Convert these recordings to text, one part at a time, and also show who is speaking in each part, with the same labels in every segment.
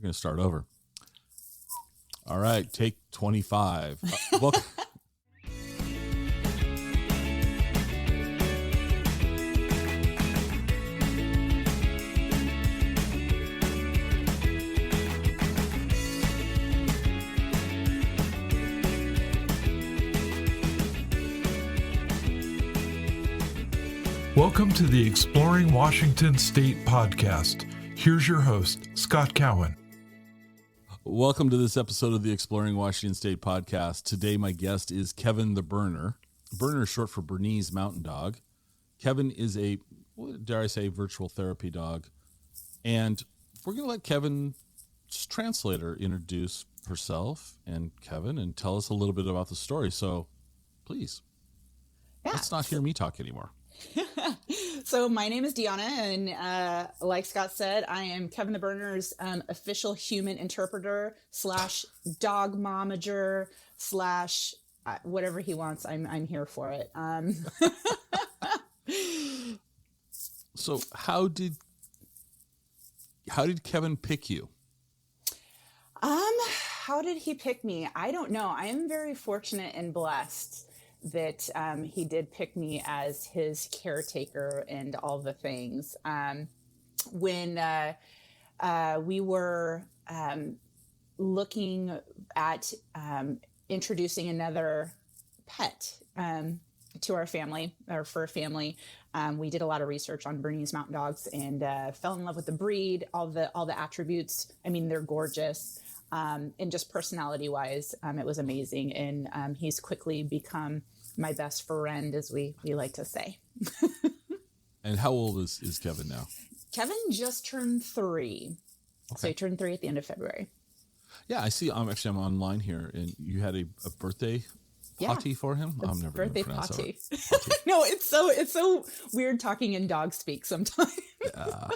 Speaker 1: We're going to start over. All right, take 25.
Speaker 2: Welcome to the Exploring Washington State podcast. Here's your host, Scott Cowan.
Speaker 1: Welcome to this episode of the Exploring Washington State podcast. Today, my guest is Kevin the Berner. Berner is short for Bernese Mountain Dog. Kevin is a, dare I say, virtual therapy dog. And we're going to let Kevin's translator introduce herself and Kevin and tell us a little bit about the story. So please, let's not hear me talk anymore.
Speaker 3: So my name is Deanna, and like Scott said, I am Kevin the Berner's official human interpreter / dog momager / whatever he wants. I'm here for it.
Speaker 1: So how did Kevin pick you?
Speaker 3: How did he pick me? I don't know. I am very fortunate and blessed that he did pick me as his caretaker and all the things. When we were looking at introducing another pet to our family, our fur family, we did a lot of research on Bernese Mountain Dogs and fell in love with the breed, all the attributes. I mean, they're gorgeous. And just personality-wise, it was amazing. And he's quickly become my best friend, as we like to say.
Speaker 1: And how old is Kevin now?
Speaker 3: Kevin just turned 3. Okay. So he turned 3 at the end of February.
Speaker 1: Yeah, I see. I'm online here, and you had a birthday potty for him. I'm never
Speaker 3: birthday
Speaker 1: going to pronounce
Speaker 3: potty. No, it's so weird talking in dog speak sometimes.
Speaker 1: Yeah.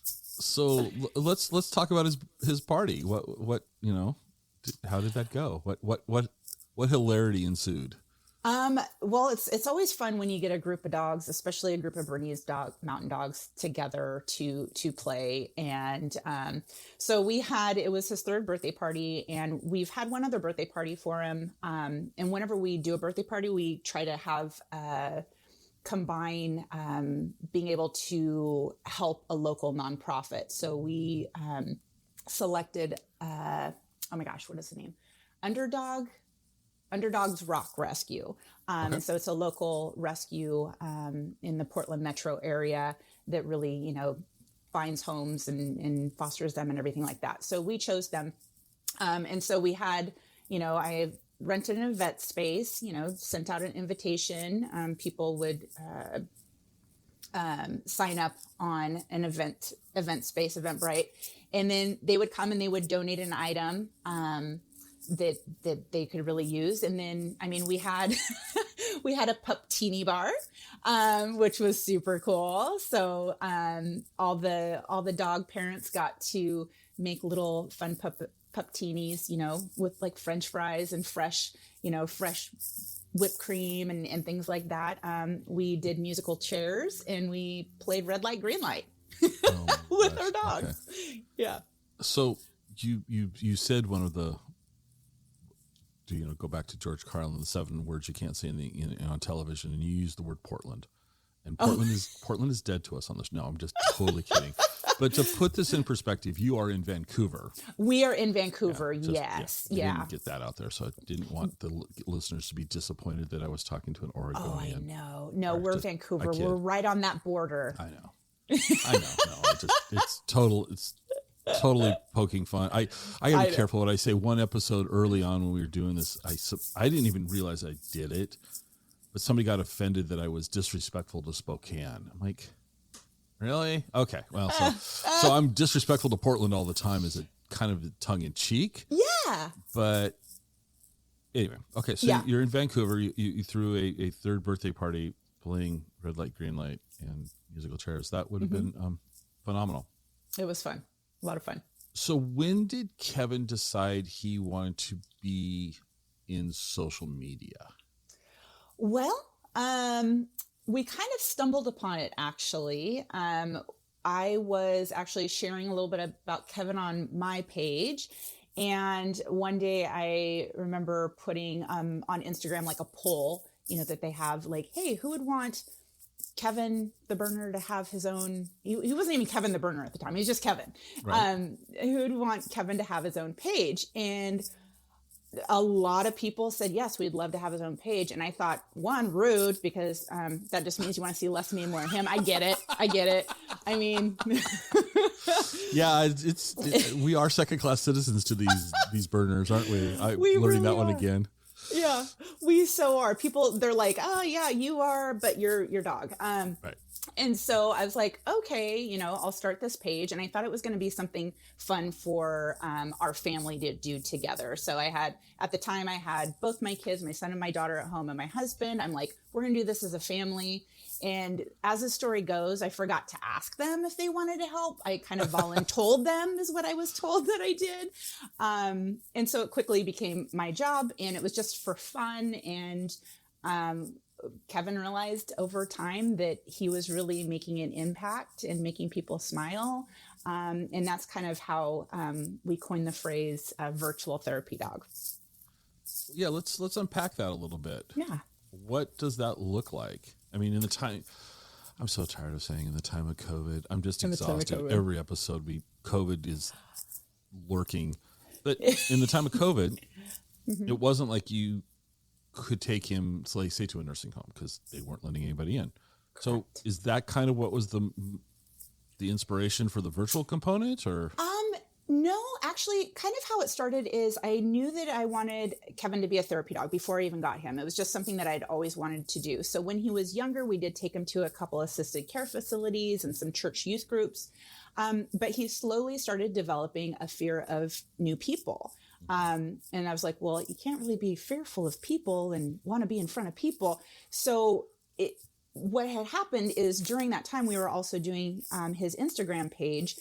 Speaker 1: So let's talk about his party. What how did that go? What hilarity ensued?
Speaker 3: Well, it's always fun when you get a group of dogs, especially a group of Bernese mountain dogs together to play. And so it was his 3rd birthday party, and we've had one other birthday party for him. And whenever we do a birthday party, we try to have combine being able to help a local nonprofit. So we selected, oh my gosh, what is the name? Underdog's Rock Rescue.
Speaker 1: Okay.
Speaker 3: So it's a local rescue in the Portland metro area that really, finds homes and fosters them and everything like that. So we chose them. And so we had, I rented an event space, sent out an invitation. People would sign up on an event space, Eventbrite, and then they would come and they would donate an item that they could really use. And then, we had we had a pup teeny bar, which was super cool. So all the dog parents got to make little fun pup teenies, with like French fries and fresh whipped cream and things like that. We did musical chairs and we played red light, green light with our dogs. Okay. Yeah.
Speaker 1: So you said one of the, go back to George Carlin, the 7 words you can't say on television, and you used the word Portland. And Portland is dead to us on this. No, I'm just totally kidding. But to put this in perspective, you are in Vancouver.
Speaker 3: We are in Vancouver, yes.
Speaker 1: Yeah. Didn't get that out there, so I didn't want the listeners to be disappointed that I was talking to an Oregonian.
Speaker 3: Oh, I know. No, we're Vancouver. We're right on that border.
Speaker 1: I know. No, it's totally poking fun. I gotta be careful what I say. One episode early on when we were doing this, I didn't even realize I did it, but somebody got offended that I was disrespectful to Spokane. I'm like, really? Okay. Well, so I'm disrespectful to Portland all the time as a kind of tongue in cheek.
Speaker 3: Yeah.
Speaker 1: But anyway, okay. So you're in Vancouver. You threw a 3rd birthday party playing red light, green light, and musical chairs. That would have been phenomenal.
Speaker 3: It was fun. A lot of fun.
Speaker 1: So when did Kevin decide he wanted to be in social media?
Speaker 3: Well, we kind of stumbled upon it, actually. I was actually sharing a little bit about Kevin on my page. And one day I remember putting on Instagram like a poll, that they have like, hey, who would want Kevin the Berner to have his own, he wasn't even Kevin the Berner at the time. He was just Kevin.
Speaker 1: Right.
Speaker 3: Who would want Kevin to have his own page? And a lot of people said, yes, we'd love to have his own page. And I thought, one, rude, because that just means you want to see less of me and more of him. I get it. I mean,
Speaker 1: yeah, we are second-class citizens to these Berners, aren't we?
Speaker 3: We
Speaker 1: learning
Speaker 3: really
Speaker 1: that one
Speaker 3: are.
Speaker 1: again.
Speaker 3: Yeah, we so are. People, they're like, oh yeah, you are, but you're your dog.
Speaker 1: Right.
Speaker 3: And so I was like, okay, I'll start this page. And I thought it was going to be something fun for our family to do together. So at the time I had both my kids, my son and my daughter at home, and my husband. I'm like, we're going to do this as a family. And as the story goes, I forgot to ask them if they wanted to help. I kind of voluntold them is what I was told that I did. And so it quickly became my job, and it was just for fun. And Kevin realized over time that he was really making an impact and making people smile. And that's kind of how we coined the phrase virtual therapy dog.
Speaker 1: Yeah, let's unpack that a little bit.
Speaker 3: Yeah.
Speaker 1: What does that look like? I mean, I'm so tired of saying in the time of COVID. I'm just exhausted. Every episode, COVID is lurking. But in the time of COVID, it wasn't like you could take him, say, to a nursing home because they weren't letting anybody in. Correct. So is that kind of what was the inspiration for the virtual component, or?
Speaker 3: No, actually, kind of how it started is I knew that I wanted Kevin to be a therapy dog before I even got him. It was just something that I'd always wanted to do. So when he was younger, we did take him to a couple assisted care facilities and some church youth groups. But he slowly started developing a fear of new people. And I was like, well, you can't really be fearful of people and want to be in front of people. So what had happened is during that time, we were also doing his Instagram page.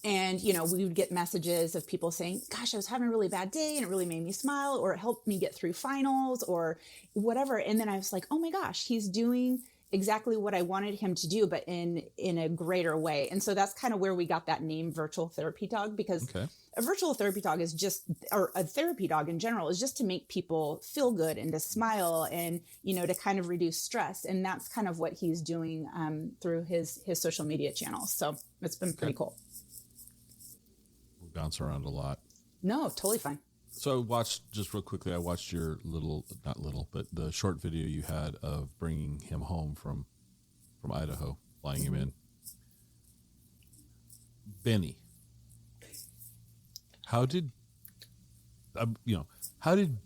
Speaker 3: And, we would get messages of people saying, gosh, I was having a really bad day and it really made me smile, or it helped me get through finals or whatever. And then I was like, oh my gosh, he's doing exactly what I wanted him to do, but in a greater way. And so that's kind of where we got that name virtual therapy dog, because a virtual therapy dog is just, or a therapy dog in general is just to make people feel good and to smile and, to kind of reduce stress. And that's kind of what he's doing through his social media channels. So it's been pretty cool.
Speaker 1: Bounce around a lot.
Speaker 3: No, totally fine.
Speaker 1: So just real quickly, I watched your but the short video you had of bringing him home from Idaho, flying him in. Benny, how did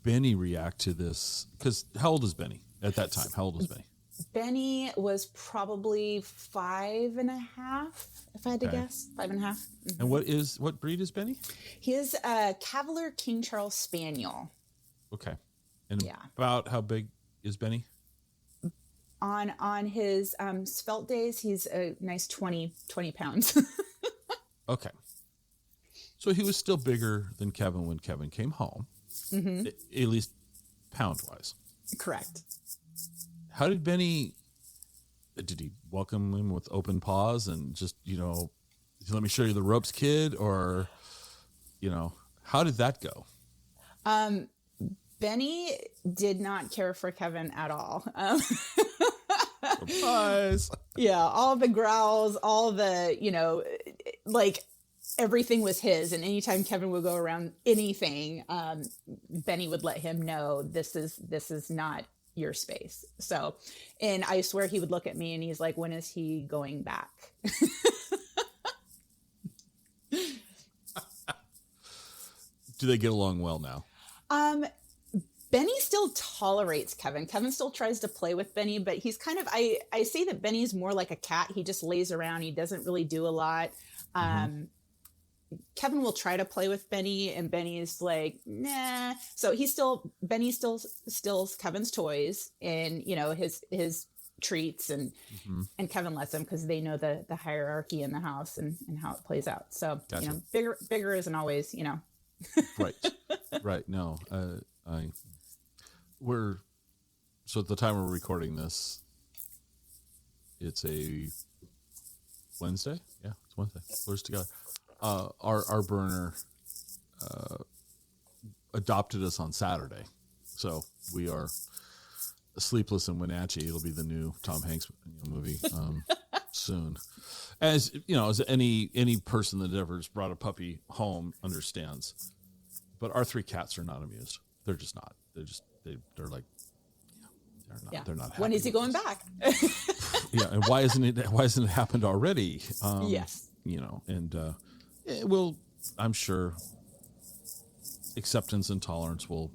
Speaker 1: Benny react to this? Because how old is Benny at that time? How old was Benny?
Speaker 3: Benny was probably 5.5, if I had to guess. 5.5. Mm-hmm.
Speaker 1: And what breed is Benny?
Speaker 3: He is a Cavalier King Charles Spaniel.
Speaker 1: Okay. And about how big is Benny?
Speaker 3: On his svelte days, he's a nice 20 pounds.
Speaker 1: Okay. So he was still bigger than Kevin when Kevin came home, at least pound-wise.
Speaker 3: Correct.
Speaker 1: How did Benny, did he welcome him with open paws and just, let me show you the ropes, kid? Or, how did that go?
Speaker 3: Benny did not care for Kevin at all.
Speaker 1: Surprise.
Speaker 3: Yeah, all the growls, all the, everything was his. And anytime Kevin would go around anything, Benny would let him know this is not your space. So, and I swear he would look at me and he's like, when is he going back?
Speaker 1: Do they get along well now?
Speaker 3: Benny still tolerates Kevin. Kevin still tries to play with Benny, but he's kind of, I say that Benny's more like a cat. He just lays around. He doesn't really do a lot. Kevin will try to play with Benny and Benny is like, nah. So Benny still steals Kevin's toys and, his treats and Kevin lets him because they know the hierarchy in the house and how it plays out. So,
Speaker 1: gotcha.
Speaker 3: Bigger isn't always,
Speaker 1: Right. No, so at the time we're recording this, it's a Wednesday. Yeah, it's Wednesday. Blurs together. Our Berner adopted us on Saturday, so we are Sleepless in Wenatchee. It'll be the new Tom Hanks movie soon. As you know, as any person that ever has brought a puppy home understands. But our 3 cats are not amused. They're just not. They're like, they're not happy.
Speaker 3: When is he going back?
Speaker 1: Yeah, and why hasn't it happened already?
Speaker 3: Yes.
Speaker 1: And it will, I'm sure, acceptance and tolerance will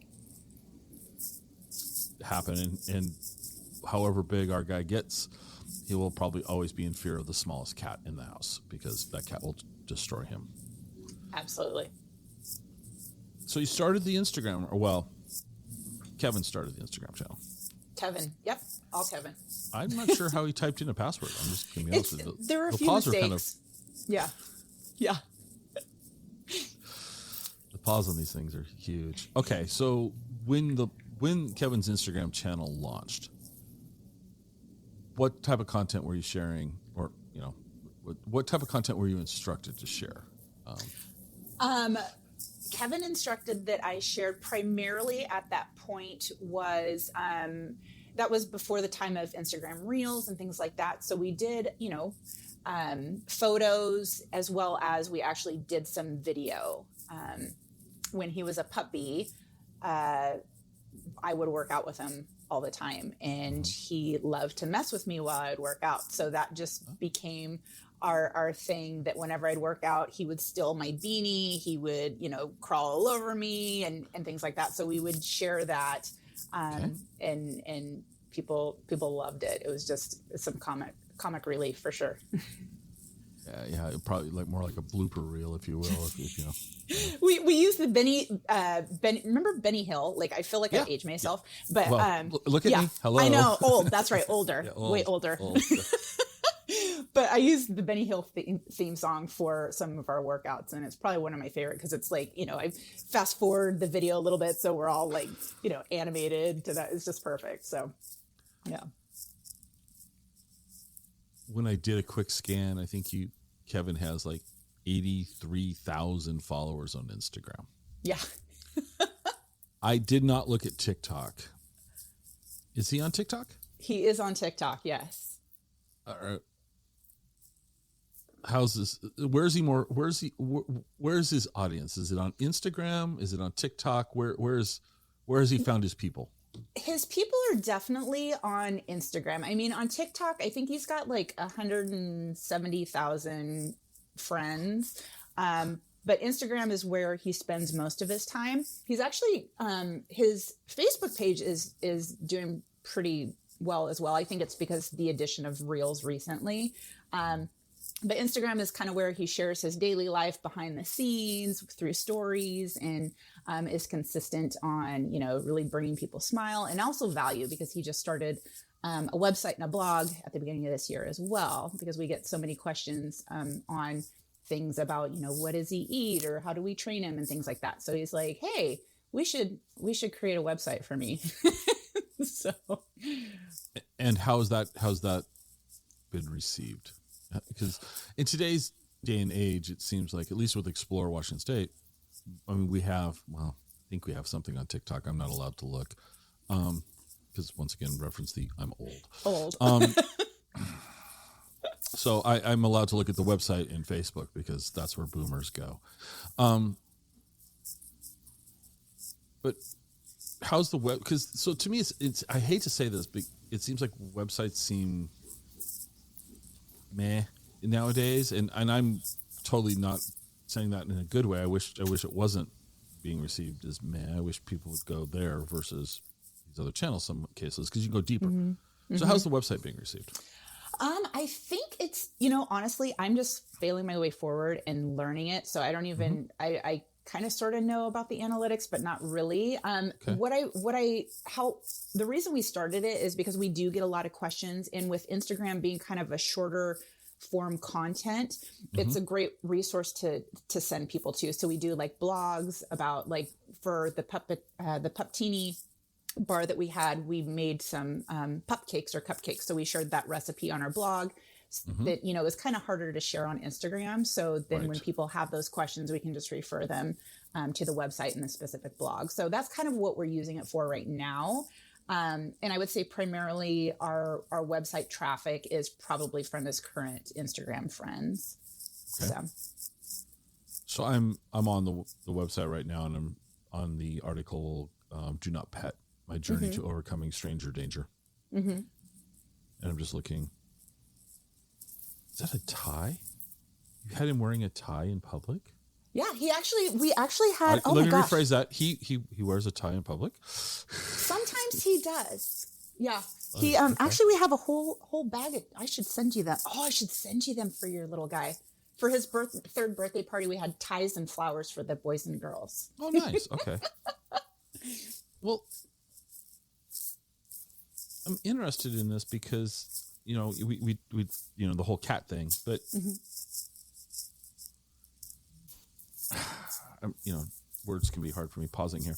Speaker 1: happen, and however big our guy gets, he will probably always be in fear of the smallest cat in the house, because that cat will destroy him.
Speaker 3: Absolutely.
Speaker 1: So you started the Instagram, or well, Kevin started the Instagram channel.
Speaker 3: Kevin. Yep. All Kevin.
Speaker 1: I'm not sure how he typed in a password. I'm just going to be honest with you.
Speaker 3: There were a few mistakes. Yeah. Yeah.
Speaker 1: The pause on these things are huge. Okay, so when Kevin's Instagram channel launched, what type of content were you sharing, or what type of content were you instructed to share?
Speaker 3: Kevin instructed that I shared primarily at that point was that was before the time of Instagram Reels and things like that. So we did, photos, as well as we actually did some video. When he was a puppy, I would work out with him all the time, and he loved to mess with me while I'd work out. So that just became our thing, that whenever I'd work out, he would steal my beanie, he would, crawl all over me and things like that. So we would share that. And people loved it. It was just some comic relief for sure.
Speaker 1: Yeah, probably more like a blooper reel, if you will.
Speaker 3: We used the Benny. Remember Benny Hill? Like, I feel like I age myself, but
Speaker 1: look at me. Hello.
Speaker 3: I know, old. That's right, older,
Speaker 1: Yeah,
Speaker 3: way older. But I used the Benny Hill theme song for some of our workouts, and it's probably one of my favorite, because it's like, I fast forward the video a little bit, so we're all like, animated to that. It's just perfect. So, yeah.
Speaker 1: When I did a quick scan, I think Kevin has like 83,000 followers on Instagram.
Speaker 3: Yeah.
Speaker 1: I did not look at TikTok. Is he on TikTok?
Speaker 3: He is on TikTok, yes.
Speaker 1: How's this? Where's his audience? Is it on Instagram? Is it on TikTok? Where has he found his people?
Speaker 3: His people are definitely on Instagram. I mean, on TikTok, I think he's got like 170,000 friends. But Instagram is where he spends most of his time. He's actually, his Facebook page is doing pretty well as well. I think it's because the addition of Reels recently. But Instagram is kind of where he shares his daily life behind the scenes through stories, and is consistent on, really bringing people smile and also value, because he just started a website and a blog at the beginning of this year as well, because we get so many questions on things about, what does he eat, or how do we train him and things like that. So he's like, hey, we should create a website for me. So.
Speaker 1: And how's that been received? Because in today's day and age, it seems like, at least with Explore Washington State, I mean, I think we have something on TikTok. I'm not allowed to look, because once again, reference I'm old. So I'm allowed to look at the website and Facebook, because that's where boomers go. But how's the web? Because so to me, it's I hate to say this, but it seems like websites seem meh nowadays, and I'm totally not saying that in a good way. I wish it wasn't being received as meh. I wish people would go there versus these other channels, some cases, because you can go deeper. Mm-hmm. So how's the website being received?
Speaker 3: I think it's, honestly, I'm just failing my way forward and learning it. So I don't even, I kind of sort of know about the analytics, but not really. The reason we started it is because we do get a lot of questions, and with Instagram being kind of a shorter form content, it's a great resource to send people to. So we do like blogs about, like, for the Puptini bar that we had, we made some pup cakes or cupcakes. So we shared that recipe on our blog. that, you know, is kind of harder to share on Instagram. So then when
Speaker 1: Right.
Speaker 3: people have those questions, we can just refer them to the website and the specific blog. So that's kind of what we're using it for right now. And I would say primarily our website traffic is probably from his current Instagram friends.
Speaker 1: Okay. So I'm on the website right now, and I'm on the article, Do Not Pet, My Journey to Overcoming Stranger Danger. And I'm just looking. Is that a tie? You had him wearing a tie in public?
Speaker 3: Yeah, we actually had,
Speaker 1: Let me rephrase that. He wears a tie in public?
Speaker 3: Sometimes he does. Yeah.
Speaker 1: Okay.
Speaker 3: Actually, we have a whole bag of, I should send you them. Oh, I should send you them for your little guy. For his third birthday party, we had ties and flowers for the boys and girls.
Speaker 1: Oh, nice. Okay. Well, I'm interested in this because, you know, we you know, the whole cat thing, but you know, words can be hard for me pausing here.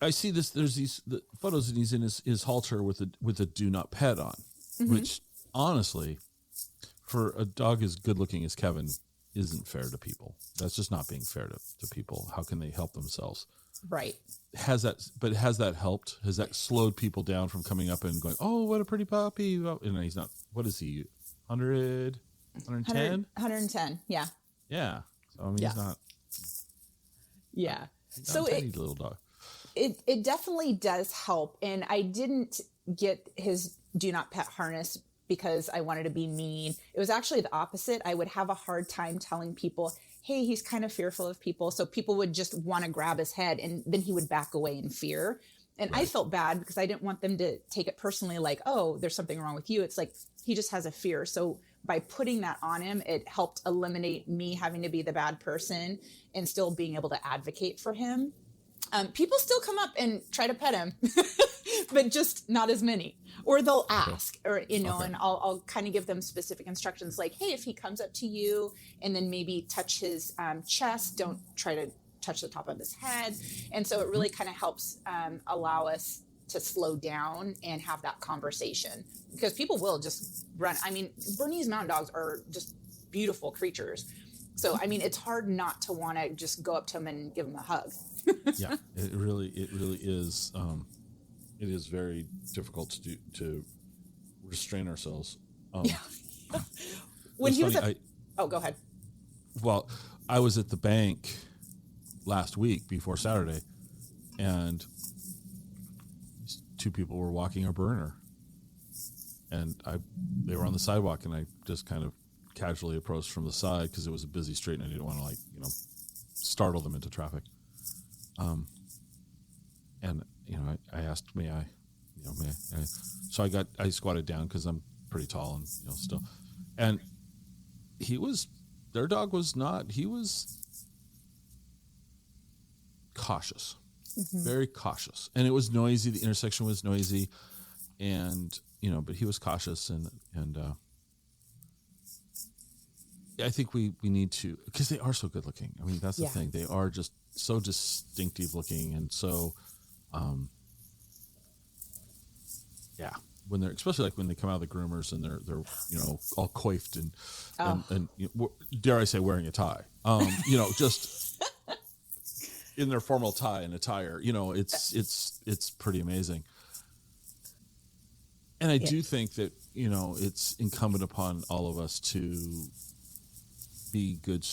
Speaker 1: I see this. There's the photos, and he's in his halter with a do not pet on, which honestly, for a dog as good looking as Kevin, isn't fair to people. That's just not being fair to people. How can they help themselves?
Speaker 3: Right.
Speaker 1: Has that helped? Has that slowed people down from coming up and going, oh, what a pretty puppy? And he's not, what is he, 100, 110?
Speaker 3: 110, yeah.
Speaker 1: Yeah. So, I mean,
Speaker 3: Yeah.
Speaker 1: he's not.
Speaker 3: Yeah.
Speaker 1: He's
Speaker 3: So
Speaker 1: not a tiny little dog.
Speaker 3: it definitely does help. And I didn't get his do not pet harness because I wanted to be mean. It was actually the opposite. I would have a hard time telling people, hey, he's kind of fearful of people. So people would just want to grab his head, and then he would back away in fear. And I felt bad because I didn't want them to take it personally, like, oh, there's something wrong with you. It's like, he just has a fear. So by putting that on him, it helped eliminate me having to be the bad person and still being able to advocate for him. People still come up and try to pet him, but just not as many. Or they'll ask, or, you know, and I'll kind of give them specific instructions like, hey, if he comes up to you and then maybe touch his chest, don't try to touch the top of his head. And so it really kind of helps allow us to slow down and have that conversation, because people will just run. I mean, Bernese Mountain Dogs are just beautiful creatures. So, I mean, it's hard not to want to just go up to him and give him a hug.
Speaker 1: Yeah, it really is. It is very difficult to restrain ourselves.
Speaker 3: When he was
Speaker 1: funny,
Speaker 3: go ahead.
Speaker 1: Well, I was at the bank last week before Saturday, and two people were walking a Berner, and they were on the sidewalk, and I just kind of casually approached from the side because it was a busy street and I didn't want to startle them into traffic. And I asked, so I squatted down because I'm pretty tall and still, and their dog was not, he was cautious, very cautious, and it was noisy. The intersection was noisy, and but he was cautious, and I think we need to, because they are so good looking. I mean, that's the thing. They are just so distinctive looking, and so, when they're, especially like when they come out of the groomers and they're all coiffed and dare I say wearing a tie, just in their formal tie and attire, it's pretty amazing. And I do think that it's incumbent upon all of us to be good,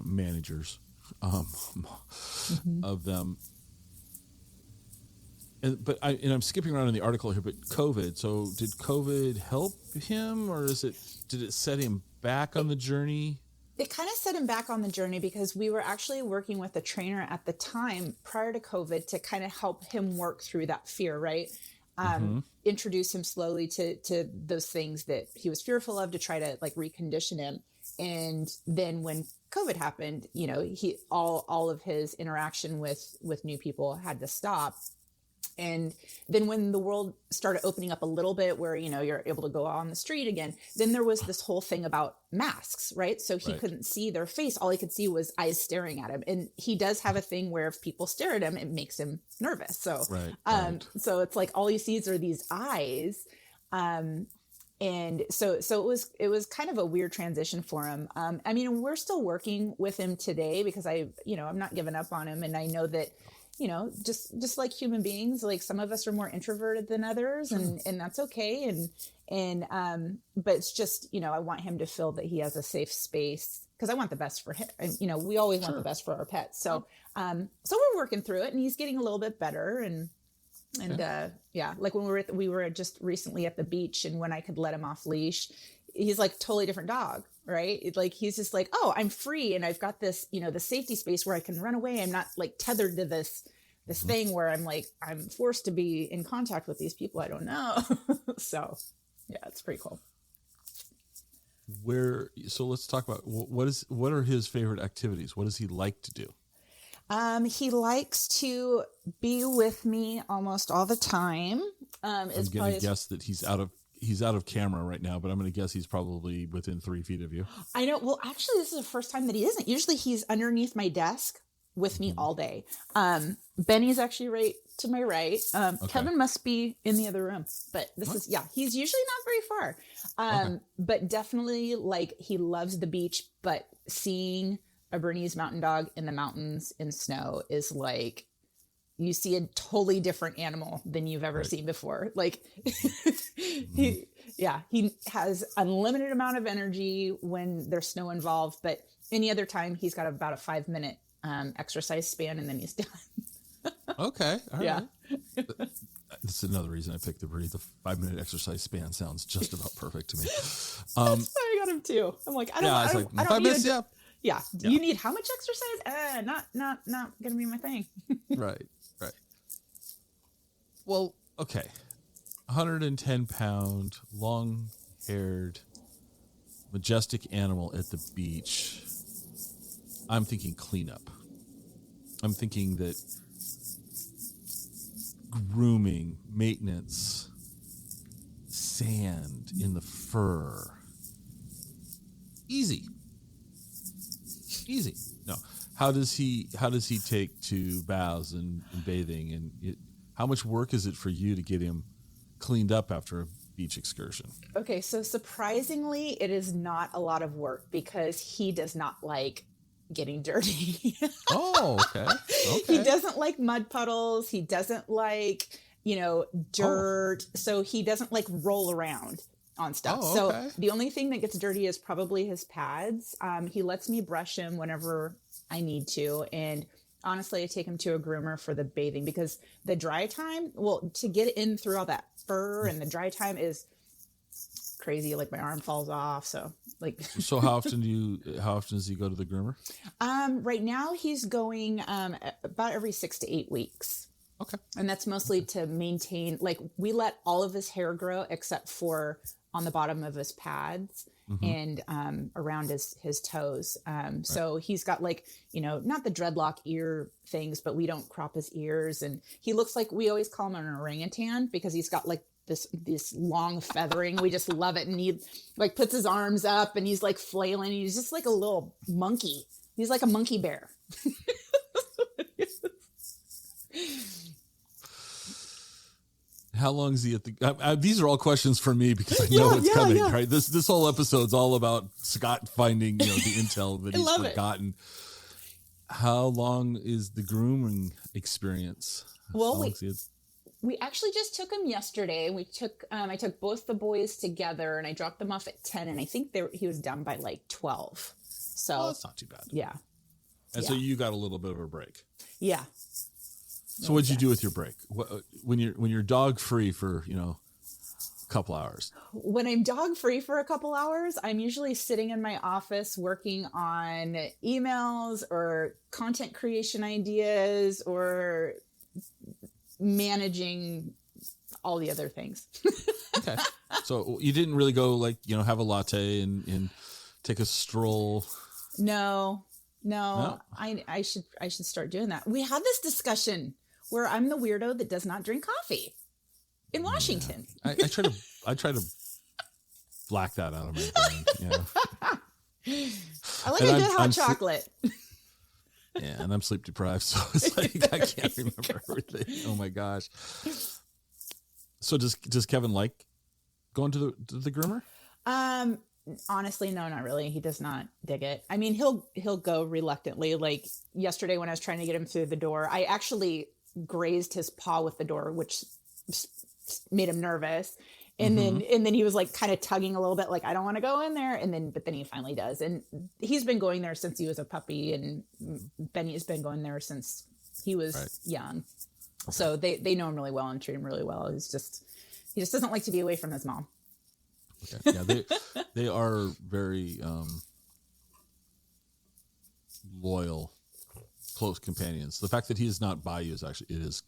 Speaker 1: managers of them. But I'm skipping around in the article here. But COVID. So did COVID help him, or did it set him back on the journey?
Speaker 3: It kind of set him back on the journey because we were actually working with a trainer at the time prior to COVID to kind of help him work through that fear, right? Introduce him slowly to those things that he was fearful of, to try to recondition him. And then when COVID happened, he all of his interaction with new people had to stop. And then when the world started opening up a little bit where, you're able to go out on the street again, then there was this whole thing about masks, right? So he couldn't see their face. All he could see was eyes staring at him. And he does have a thing where if people stare at him, it makes him nervous. So, so it's like all he sees are these eyes. And And so it was kind of a weird transition for him. I mean, we're still working with him today because I'm not giving up on him. And I know that, just like human beings, like some of us are more introverted than others, and that's okay. But it's just, I want him to feel that he has a safe space, because I want the best for him. And, we always want the best for our pets. So, so we're working through it, and he's getting a little bit better. And like when we were just recently at the beach, and when I could let him off leash, he's like totally different dog, right? Like, he's just like, oh, I'm free. And I've got this, the safety space where I can run away. I'm not like tethered to this thing where I'm forced to be in contact with these people I don't know. So yeah, it's pretty cool.
Speaker 1: So let's talk about what are his favorite activities? What does he like to do?
Speaker 3: He likes to be with me almost all the time.
Speaker 1: I'm going to guess that he's out of camera right now, but I'm going to guess he's probably within 3 feet of you.
Speaker 3: I know. Well, actually, this is the first time that he isn't. Usually he's underneath my desk with me all day. Benny's actually right to my right. Okay. Kevin must be in the other room, but he's usually not very far. But definitely, like, he loves the beach, but seeing a Bernese mountain dog in the mountains in snow is like, you see a totally different animal than you've ever seen before. Like, he has unlimited amount of energy when there's snow involved, but any other time he's got about a 5-minute exercise span, and then he's done.
Speaker 1: Okay. All right.
Speaker 3: Yeah.
Speaker 1: That's another reason I picked the breed. The 5-minute exercise span sounds just about perfect to me.
Speaker 3: That's why I got him too. I'm like, I don't
Speaker 1: 5 minutes.
Speaker 3: Yeah. You need how much exercise? Not gonna be my thing.
Speaker 1: Right. Well, okay. 110-pound, long-haired, majestic animal at the beach. I'm thinking cleanup. I'm thinking that grooming, maintenance, sand in the fur. Easy. No. How does he take to baths and bathing, and how much work is it for you to get him cleaned up after a beach excursion?
Speaker 3: Okay, so surprisingly, it is not a lot of work because he does not like getting dirty.
Speaker 1: Oh, okay.
Speaker 3: He doesn't like mud puddles. He doesn't like, dirt. So he doesn't like roll around on stuff.
Speaker 1: Oh, okay.
Speaker 3: So the only thing that gets dirty is probably his pads. He lets me brush him whenever I need to. And honestly, I take him to a groomer for the bathing, because the dry time, to get in through all that fur, and the dry time is crazy. Like, my arm falls off. So
Speaker 1: So how often does he go to the groomer?
Speaker 3: Right now he's going about every 6 to 8 weeks.
Speaker 1: Okay.
Speaker 3: And that's mostly to maintain, like, we let all of his hair grow except for on the bottom of his pads and around his toes. So he's got, like, not the dreadlock ear things, but we don't crop his ears. And he looks like, we always call him an orangutan because he's got like this long feathering. We just love it. And he like puts his arms up and he's like flailing. He's just like a little monkey. He's like a monkey bear.
Speaker 1: How long is he at the? These are all questions for me because I know it's coming. Yeah. Right. This whole episode's all about Scott finding the intel that he's forgotten. How long is the grooming experience?
Speaker 3: Well, we actually just took him yesterday. I took both the boys together and I dropped them off at 10, and I think he was done by like 12. So
Speaker 1: that's not too bad.
Speaker 3: Yeah.
Speaker 1: And so you got a little bit of a break.
Speaker 3: Yeah.
Speaker 1: So what'd you do with your break? When you're dog free for, a couple hours?
Speaker 3: When I'm dog free for a couple hours, I'm usually sitting in my office working on emails or content creation ideas or managing all the other things.
Speaker 1: Okay. So you didn't really go have a latte and take a stroll? No. I should start doing that. We had this discussion where I'm the weirdo that does not drink coffee in Washington. Yeah. I try to black that out of my brain.
Speaker 3: I like a good hot chocolate.
Speaker 1: Yeah, and I'm sleep deprived, so it's like I can't remember everything. Oh my gosh. So does Kevin like going to the groomer?
Speaker 3: Honestly, no, not really. He does not dig it. I mean, he'll go reluctantly. Like yesterday when I was trying to get him through the door, I actually grazed his paw with the door, which made him nervous. And then he was like kind of tugging a little bit, like, I don't want to go in there. But then he finally does. And he's been going there since he was a puppy, and Benny's been going there since he was young. Okay. So they know him really well and treat him really well. He just doesn't like to be away from his mom.
Speaker 1: Okay. Yeah, they are very loyal, close companions. The fact that he is not by you is actually it is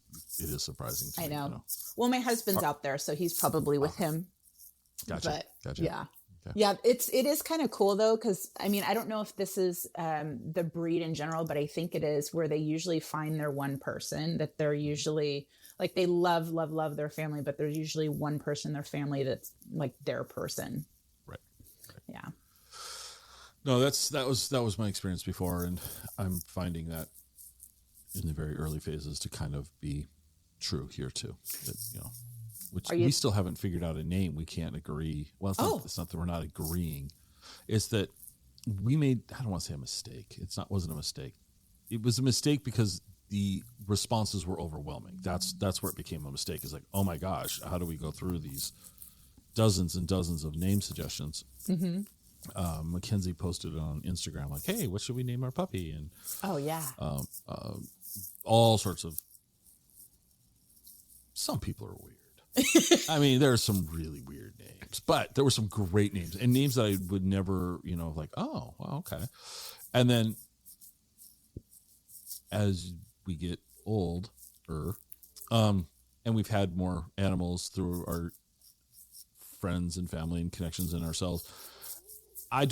Speaker 1: surprising to me.
Speaker 3: I know. Well, my husband's out there, so he's probably with him.
Speaker 1: Gotcha.
Speaker 3: Yeah.
Speaker 1: Okay.
Speaker 3: Yeah, it is kind of cool though, because I mean, I don't know if this is the breed in general, but I think it is, where they usually find their one person that they're usually like, they love their family, but there's usually one person in their family that's like their person.
Speaker 1: Right.
Speaker 3: Yeah.
Speaker 1: No, that was my experience before, and I'm finding that in the very early phases to kind of be true here too. That, which we still haven't figured out a name. We can't agree. Well, it's not that we're not agreeing. It's that we made, I don't want to say a mistake. Wasn't a mistake. It was a mistake because the responses were overwhelming. That's where it became a mistake. It's like, oh my gosh, how do we go through these dozens and dozens of name suggestions? Mm-hmm. Mackenzie posted it on Instagram, like, hey, what should we name our puppy? And all sorts of, some people are weird. I mean, there are some really weird names, but there were some great names, and names that I would never, like, oh, well, okay. And then as we get older, and we've had more animals through our friends and family and connections and ourselves, I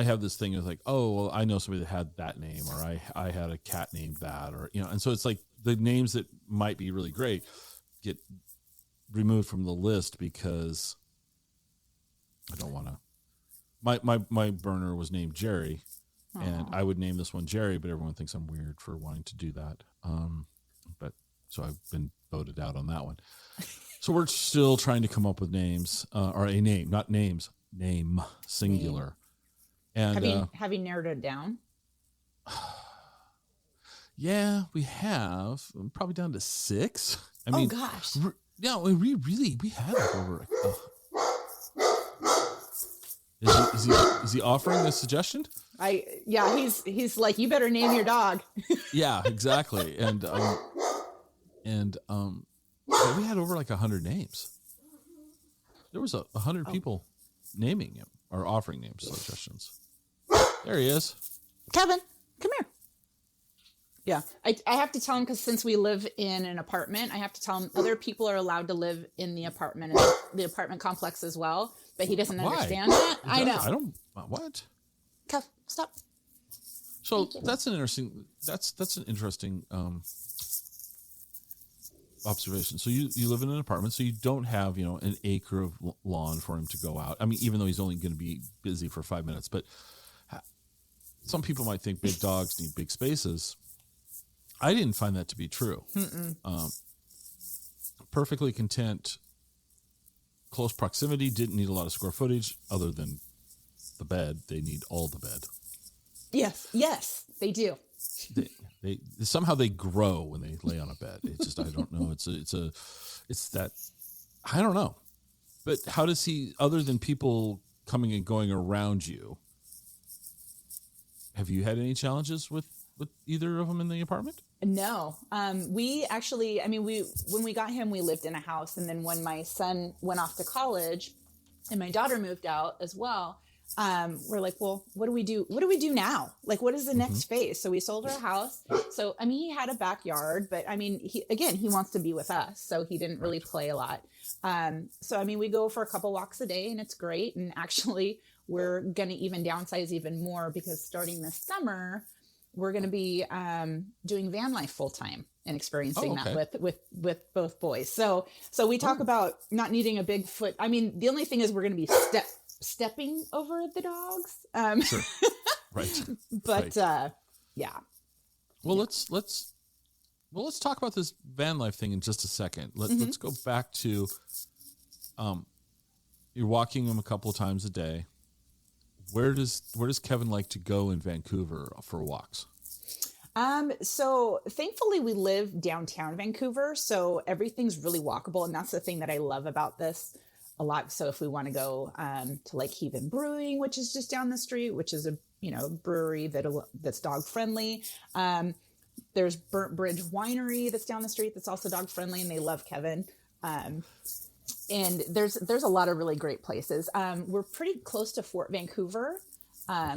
Speaker 1: have this thing of like, oh, well, I know somebody that had that name, or I had a cat named that, or, and so it's like the names that might be really great get removed from the list because I don't want to, my Berner was named Jerry. Aww. And I would name this one Jerry, but everyone thinks I'm weird for wanting to do that. But so I've been voted out on that one. So we're still trying to come up with names, or a name, not names, name, singular. And
Speaker 3: have you narrowed it down?
Speaker 1: Yeah, we have. Probably down to 6. I mean,
Speaker 3: gosh.
Speaker 1: Yeah, we had like over. Is he offering this suggestion?
Speaker 3: He's like, you better name your dog.
Speaker 1: Yeah, exactly. And we had over like 100 names. There was 100 people naming him or offering name suggestions. There he is.
Speaker 3: Kevin, come here. Yeah, I have to tell him, because since we live in an apartment, I have to tell him other people are allowed to live in the apartment complex as well. But he doesn't understand that. I know. I don't.
Speaker 1: What?
Speaker 3: Kev, stop.
Speaker 1: So that's an interesting. That's an interesting observation. So you live in an apartment, so you don't have an acre of lawn for him to go out. I mean, even though he's only going to be busy for 5 minutes, but some people might think big dogs need big spaces. I didn't find that to be true. Perfectly content, close proximity, didn't need a lot of square footage other than the bed. They need all the bed.
Speaker 3: Yes, they do.
Speaker 1: They somehow they grow when they lay on a bed. It's just, I don't know. It's that, I don't know. But how does he, other than people coming and going around you, have you had any challenges with either of them in the apartment?
Speaker 3: No. We actually, when we got him, we lived in a house. And then when my son went off to college and my daughter moved out as well, we're like, well, what do we do? What do we do now? Like, what is the next phase? So we sold our house. So, he had a backyard, but he wants to be with us. So he didn't really play a lot. So, we go for a couple walks a day and it's great. And actually we're going to even downsize even more, because starting this summer, we're going to be doing van life full time and experiencing that with both boys. So we talk about not needing a big foot. The only thing is we're going to be stepping over the dogs.
Speaker 1: Sure. Right.
Speaker 3: But
Speaker 1: right.
Speaker 3: Yeah.
Speaker 1: Well, let's talk about this van life thing in just a second. Let's go back to You're walking him a couple of times a day. Where does Kevin like to go in Vancouver for walks?
Speaker 3: So thankfully we live downtown Vancouver, so everything's really walkable. And that's the thing that I love about this a lot. So if we want to go, to like Heathen Brewing, which is just down the street, which is a, brewery that's dog friendly. There's Burnt Bridge Winery that's down the street. That's also dog friendly, and they love Kevin. And there's a lot of really great places. We're pretty close to Fort Vancouver.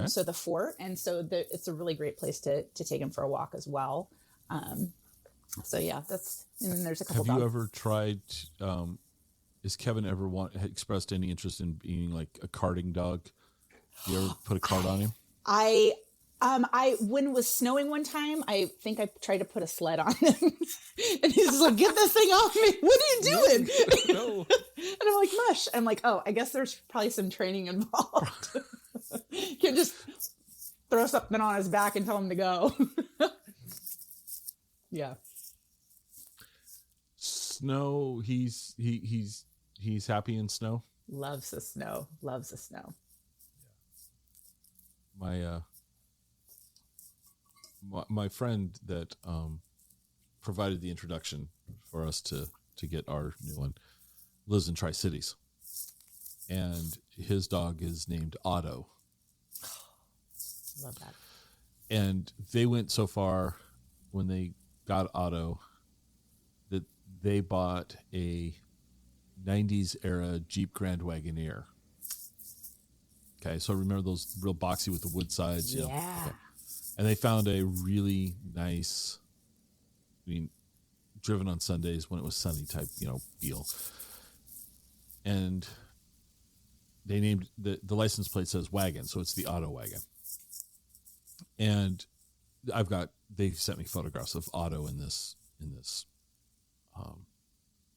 Speaker 3: So the fort, and so it's a really great place to take him for a walk as well. So yeah, and then there's a couple.
Speaker 1: Have you ever tried? Has Kevin ever expressed any interest in being like a carting dog? You ever put a cart on him?
Speaker 3: When it was snowing one time, I think I tried to put a sled on him, and he's just like, "Get this thing off me! What are you doing?"
Speaker 1: No.
Speaker 3: And I'm like, "Mush." I'm like, "Oh, I guess there's probably some training involved." You can't just throw something on his back and tell him to go. Yeah.
Speaker 1: Snow. He's happy in snow.
Speaker 3: Loves the snow. Loves the snow.
Speaker 1: My friend that provided the introduction for us to get our new one lives in Tri-Cities, and his dog is named Otto.
Speaker 3: Love that.
Speaker 1: And they went so far when they got Otto that they bought a 90s era Jeep Grand Wagoneer. Okay, so remember those real boxy with the wood sides?
Speaker 3: Yeah.
Speaker 1: Okay. And they found a really nice, driven on Sundays when it was sunny type, deal. And they named the license plate says wagon, so it's the Otto wagon. And they sent me photographs of Otto in this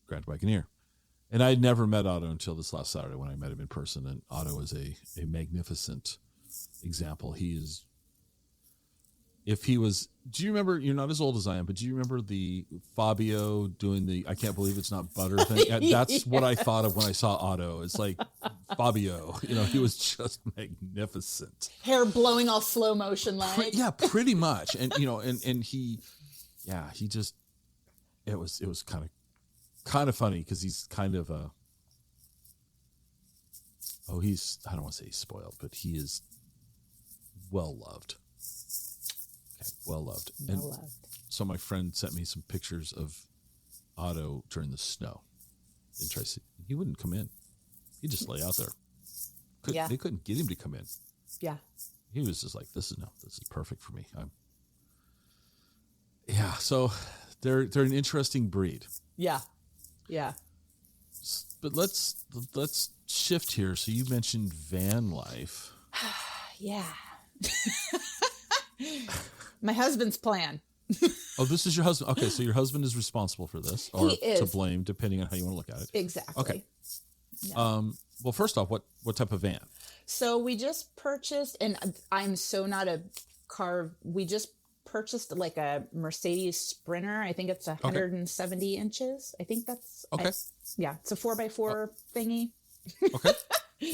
Speaker 1: Grand Wagoneer. And I had never met Otto until this last Saturday when I met him in person. And Otto is a magnificent example. Do you remember, you're not as old as I am, but do you remember the Fabio doing the I can't believe it's not butter thing? That's what I thought of when I saw Otto. It's like Fabio, he was just magnificent.
Speaker 3: Hair blowing all slow motion like.
Speaker 1: Yeah, pretty much. And, and he just, it was kind of funny because he's kind of I don't want to say he's spoiled, but he is well loved. Well loved. So my friend sent me some pictures of Otto during the snow in Tri-City. He wouldn't come in. He'd just lay out there. They couldn't get him to come in.
Speaker 3: Yeah.
Speaker 1: He was just like, this is perfect for me. So they're an interesting breed.
Speaker 3: Yeah. Yeah.
Speaker 1: But let's shift here. So you mentioned van life.
Speaker 3: Yeah. My husband's plan.
Speaker 1: Oh, this is your husband. Okay, so your husband is responsible for this, or to blame, depending on how you want to look at it.
Speaker 3: Exactly.
Speaker 1: Okay. Yeah. Well, first off, what type of van?
Speaker 3: So we just purchased, and I'm so not a car. We just purchased like a Mercedes Sprinter. I think it's 170 inches. I think that's
Speaker 1: okay.
Speaker 3: It's a 4x4 thingy.
Speaker 1: Okay.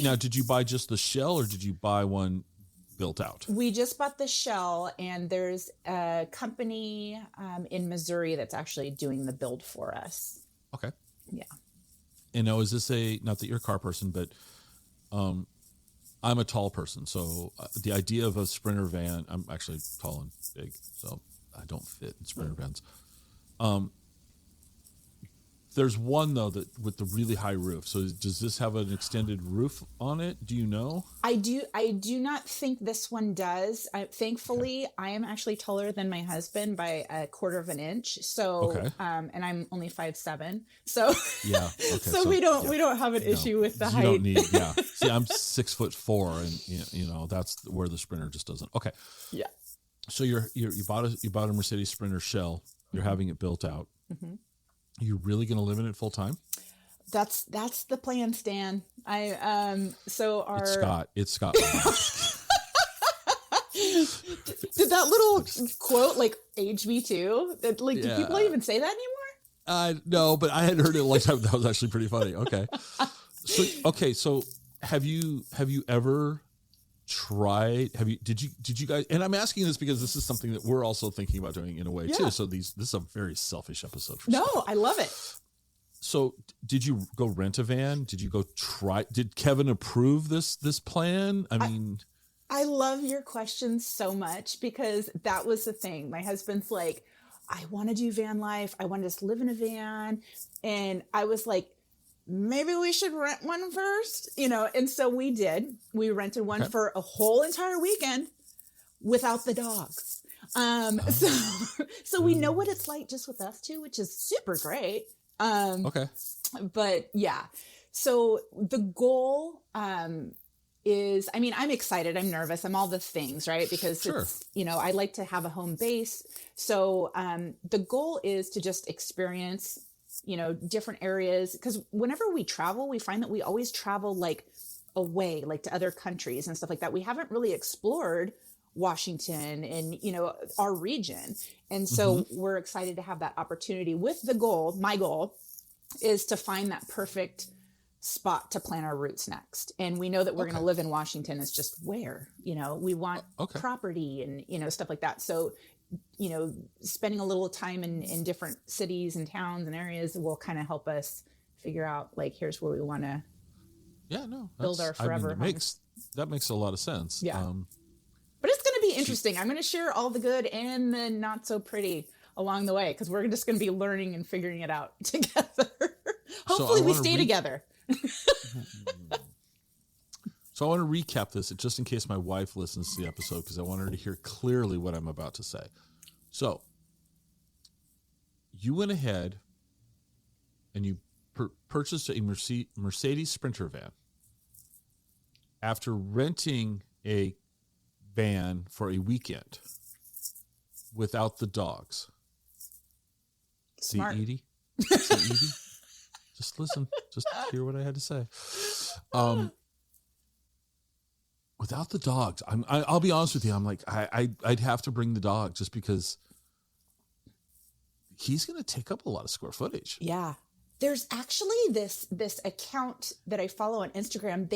Speaker 1: Now, did you buy just the shell, or did you buy one built out?
Speaker 3: We just bought the shell, and there's a company in Missouri that's actually doing the build for us.
Speaker 1: Okay.
Speaker 3: Yeah.
Speaker 1: And now, is this not that you're a car person, but I'm a tall person, so the idea of a Sprinter van, I'm actually tall and big, so I don't fit in Sprinter vans. There's one though that with the really high roof. So does this have an extended roof on it? Do you know?
Speaker 3: I do not think this one does. Thankfully, I am actually taller than my husband by 1/4 of an inch. So, and I'm only 5'7". So
Speaker 1: yeah. Okay,
Speaker 3: so we don't have an issue with the height.
Speaker 1: You don't need. Yeah. See, I'm 6'4", and that's where the Sprinter just doesn't. Okay.
Speaker 3: Yeah.
Speaker 1: So you bought a Mercedes Sprinter shell. You're having it built out.
Speaker 3: Mm-hmm.
Speaker 1: You're really going to live in it full time?
Speaker 3: That's the plan, Stan.
Speaker 1: It's Scott.
Speaker 3: Did that little quote age me too? Do people even say that anymore?
Speaker 1: No, but I had heard it a long time. That was actually pretty funny. Okay. So have you ever tried? Did you guys? And I'm asking this because this is something that we're also thinking about doing in a way too. So this is a very selfish episode.
Speaker 3: No, I love it.
Speaker 1: So did you go rent a van? Did you go try? Did Kevin approve this plan? I mean,
Speaker 3: I love your question so much because that was the thing. My husband's like, I want to do van life. I want to just live in a van. And I was like, maybe we should rent one first, And so we did. We rented one for a whole entire weekend without the dogs. So we know what it's like just with us two, which is super great. But yeah, so the goal, is, I mean, I'm excited. I'm nervous. I'm all the things, right? Because it's, I like to have a home base. So, the goal is to just experience, different areas. Because whenever we travel, we find that we always travel like away, like to other countries and stuff like that. We haven't really explored Washington and, our region. And so we're excited to have that opportunity with the goal. My goal is to find that perfect spot to plant our roots next. And we know that we're going to live in Washington. It's just where, we want property and, stuff like that. So, spending a little time in different cities and towns and areas will kind of help us figure out like, here's where we want to build our forever home.
Speaker 1: That makes a lot of sense.
Speaker 3: Yeah. But it's going to be interesting. I'm going to share all the good and the not so pretty along the way, because we're just going to be learning and figuring it out together. Hopefully we stay together.
Speaker 1: So I want to recap this just in case my wife listens to the episode, because I want her to hear clearly what I'm about to say. So you went ahead and you purchased a Mercedes Sprinter van after renting a van for a weekend without the dogs.
Speaker 3: Smart.
Speaker 1: See, Edie? See, Edie? Just listen. Just hear what I had to say. Without the dogs, I'll be honest with you. I'm like, I'd have to bring the dog just because he's going to take up a lot of square footage.
Speaker 3: Yeah. There's actually this account that I follow on Instagram.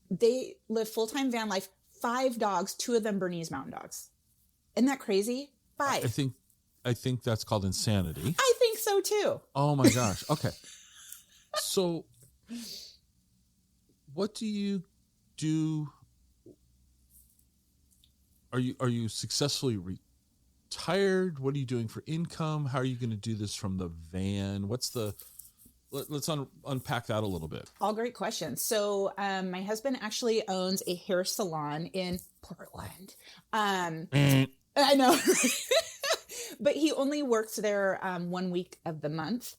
Speaker 3: They live full-time van life, 5 dogs, 2 of them Bernese Mountain Dogs. Isn't that crazy? 5.
Speaker 1: I think that's called insanity.
Speaker 3: I think so too.
Speaker 1: Oh my gosh. Okay. So what do you do? Are you successfully retired? What are you doing for income? How are you going to do this from the van? Let's unpack that a little bit.
Speaker 3: All great questions. So my husband actually owns a hair salon in Portland. I know. But he only works there 1 week of the month.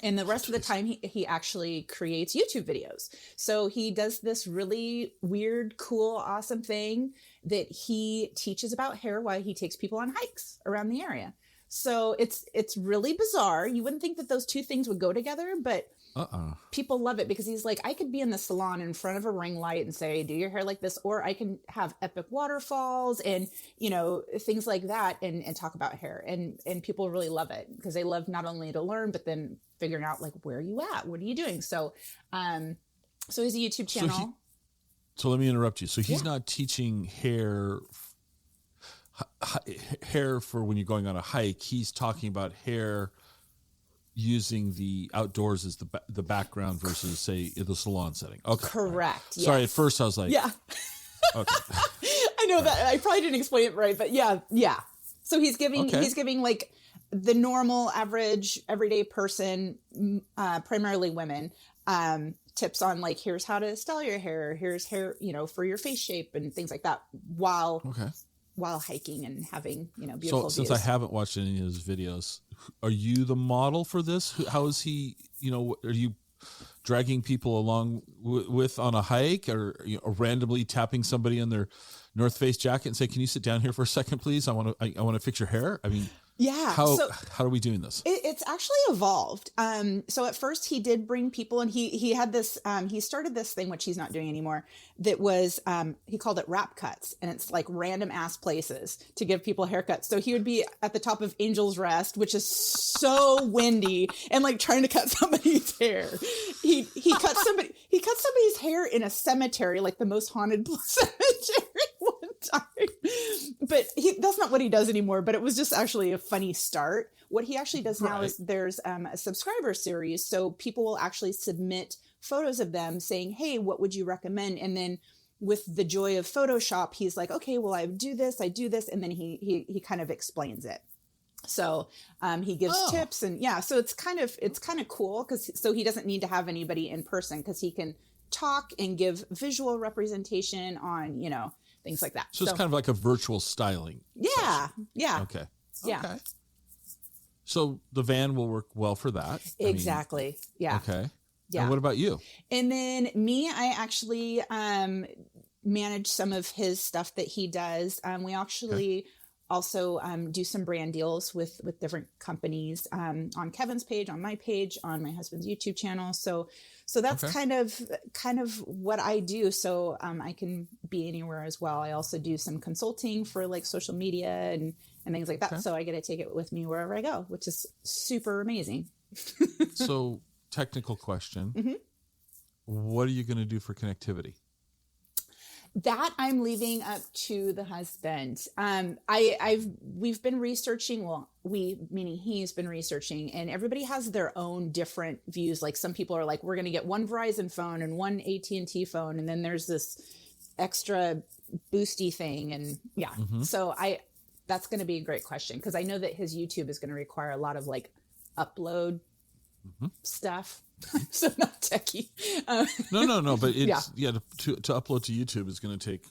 Speaker 3: And the rest of the time, he actually creates YouTube videos. So he does this really weird, cool, awesome thing that he teaches about hair while he takes people on hikes around the area. So it's really bizarre. You wouldn't think that those two things would go together, but people love it because he's like, I could be in the salon in front of a ring light and say, do your hair like this, or I can have epic waterfalls and, things like that and talk about hair. And people really love it because they love not only to learn, but then figuring out like, where are you at? What are you doing? So, so he's a YouTube channel.
Speaker 1: So let me interrupt you. So he's not teaching hair for when you're going on a hike. He's talking about hair using the outdoors as the background versus, say, the salon setting. Okay.
Speaker 3: Correct. Yes.
Speaker 1: Sorry, at first I was like...
Speaker 3: Yeah.
Speaker 1: Okay.
Speaker 3: I know that. I probably didn't explain it right, but yeah. So he's giving like the normal, average, everyday person, primarily women, tips on like, here's how to style your hair, here's hair, for your face shape and things like that while hiking and having, beautiful views.
Speaker 1: Since I haven't watched any of his videos, are you the model for this? How is he, are you dragging people along with on a hike or randomly tapping somebody in their North Face jacket and say, can you sit down here for a second, please? I want to fix your hair. I mean,
Speaker 3: Yeah.
Speaker 1: How are we doing this?
Speaker 3: It's actually evolved. So at first he did bring people, and he had this, he started this thing, which he's not doing anymore, that was, he called it wrap cuts. And it's like random ass places to give people haircuts. So he would be at the top of Angel's Rest, which is so windy, and like trying to cut somebody's hair. He cut somebody's hair in a cemetery, like the most haunted cemetery one time. But that's not what he does anymore, but it was just actually a funny start. What he actually does now is there's a subscriber series. So people will actually submit photos of them saying, hey, what would you recommend? And then with the joy of Photoshop, he's like, okay, well, I do this. And then he kind of explains it. So he gives tips, and so it's kind of cool, so he doesn't need to have anybody in person, because he can talk and give visual representation on, things like that.
Speaker 1: So it's kind of like a virtual styling.
Speaker 3: Yeah.
Speaker 1: session.
Speaker 3: Yeah.
Speaker 1: Okay.
Speaker 3: Yeah.
Speaker 1: Okay. So the van will work well for that.
Speaker 3: Exactly. Yeah.
Speaker 1: Okay.
Speaker 3: Yeah.
Speaker 1: And what about you?
Speaker 3: And then me, I actually manage some of his stuff that he does. We actually also do some brand deals with different companies on Kevin's page, on my page, on my husband's YouTube channel. So that's kind of what I do. So I can be anywhere as well. I also do some consulting for like social media and things like that. So I get to take it with me wherever I go, which is super amazing.
Speaker 1: So technical question. What are you going to do for connectivity?
Speaker 3: That I'm leaving up to the husband. We've been researching. Well, meaning he's been researching, and everybody has their own different views. Like some people are like, we're going to get one Verizon phone and one AT&T phone, and then there's this extra boosty thing, and So that's going to be a great question, because I know that his YouTube is going to require a lot of like upload stuff. So not techie.
Speaker 1: No, but it's to upload to YouTube is going to take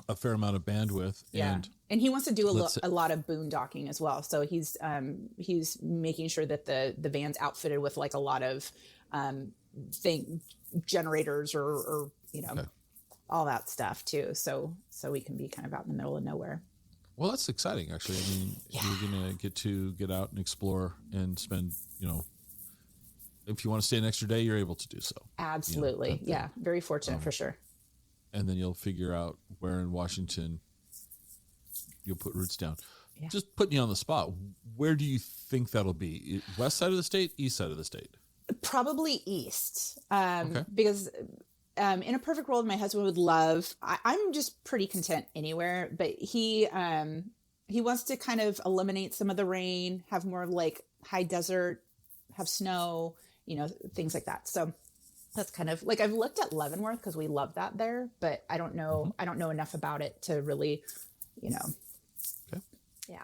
Speaker 1: a fair amount of bandwidth. And
Speaker 3: he wants to do a lot of boondocking as well. So he's making sure that the van's outfitted with like a lot of generators or all that stuff too. So we can be kind of out in the middle of nowhere.
Speaker 1: Well, that's exciting, actually. I mean, you're going to get out and explore and spend, if you want to stay an extra day, you're able to do so.
Speaker 3: Absolutely. Very fortunate for sure.
Speaker 1: And then you'll figure out where in Washington you'll put roots down. Yeah. Just putting you on the spot, where do you think that'll be? West side of the state, east side of the state? Probably
Speaker 3: east. Because in a perfect world, my husband would love, I'm just pretty content anywhere, but he wants to kind of eliminate some of the rain, have more like high desert, have snow, things like that. So that's kind of like, I've looked at Leavenworth because we love that there, but I don't know enough about it to really,
Speaker 1: Okay.
Speaker 3: Yeah.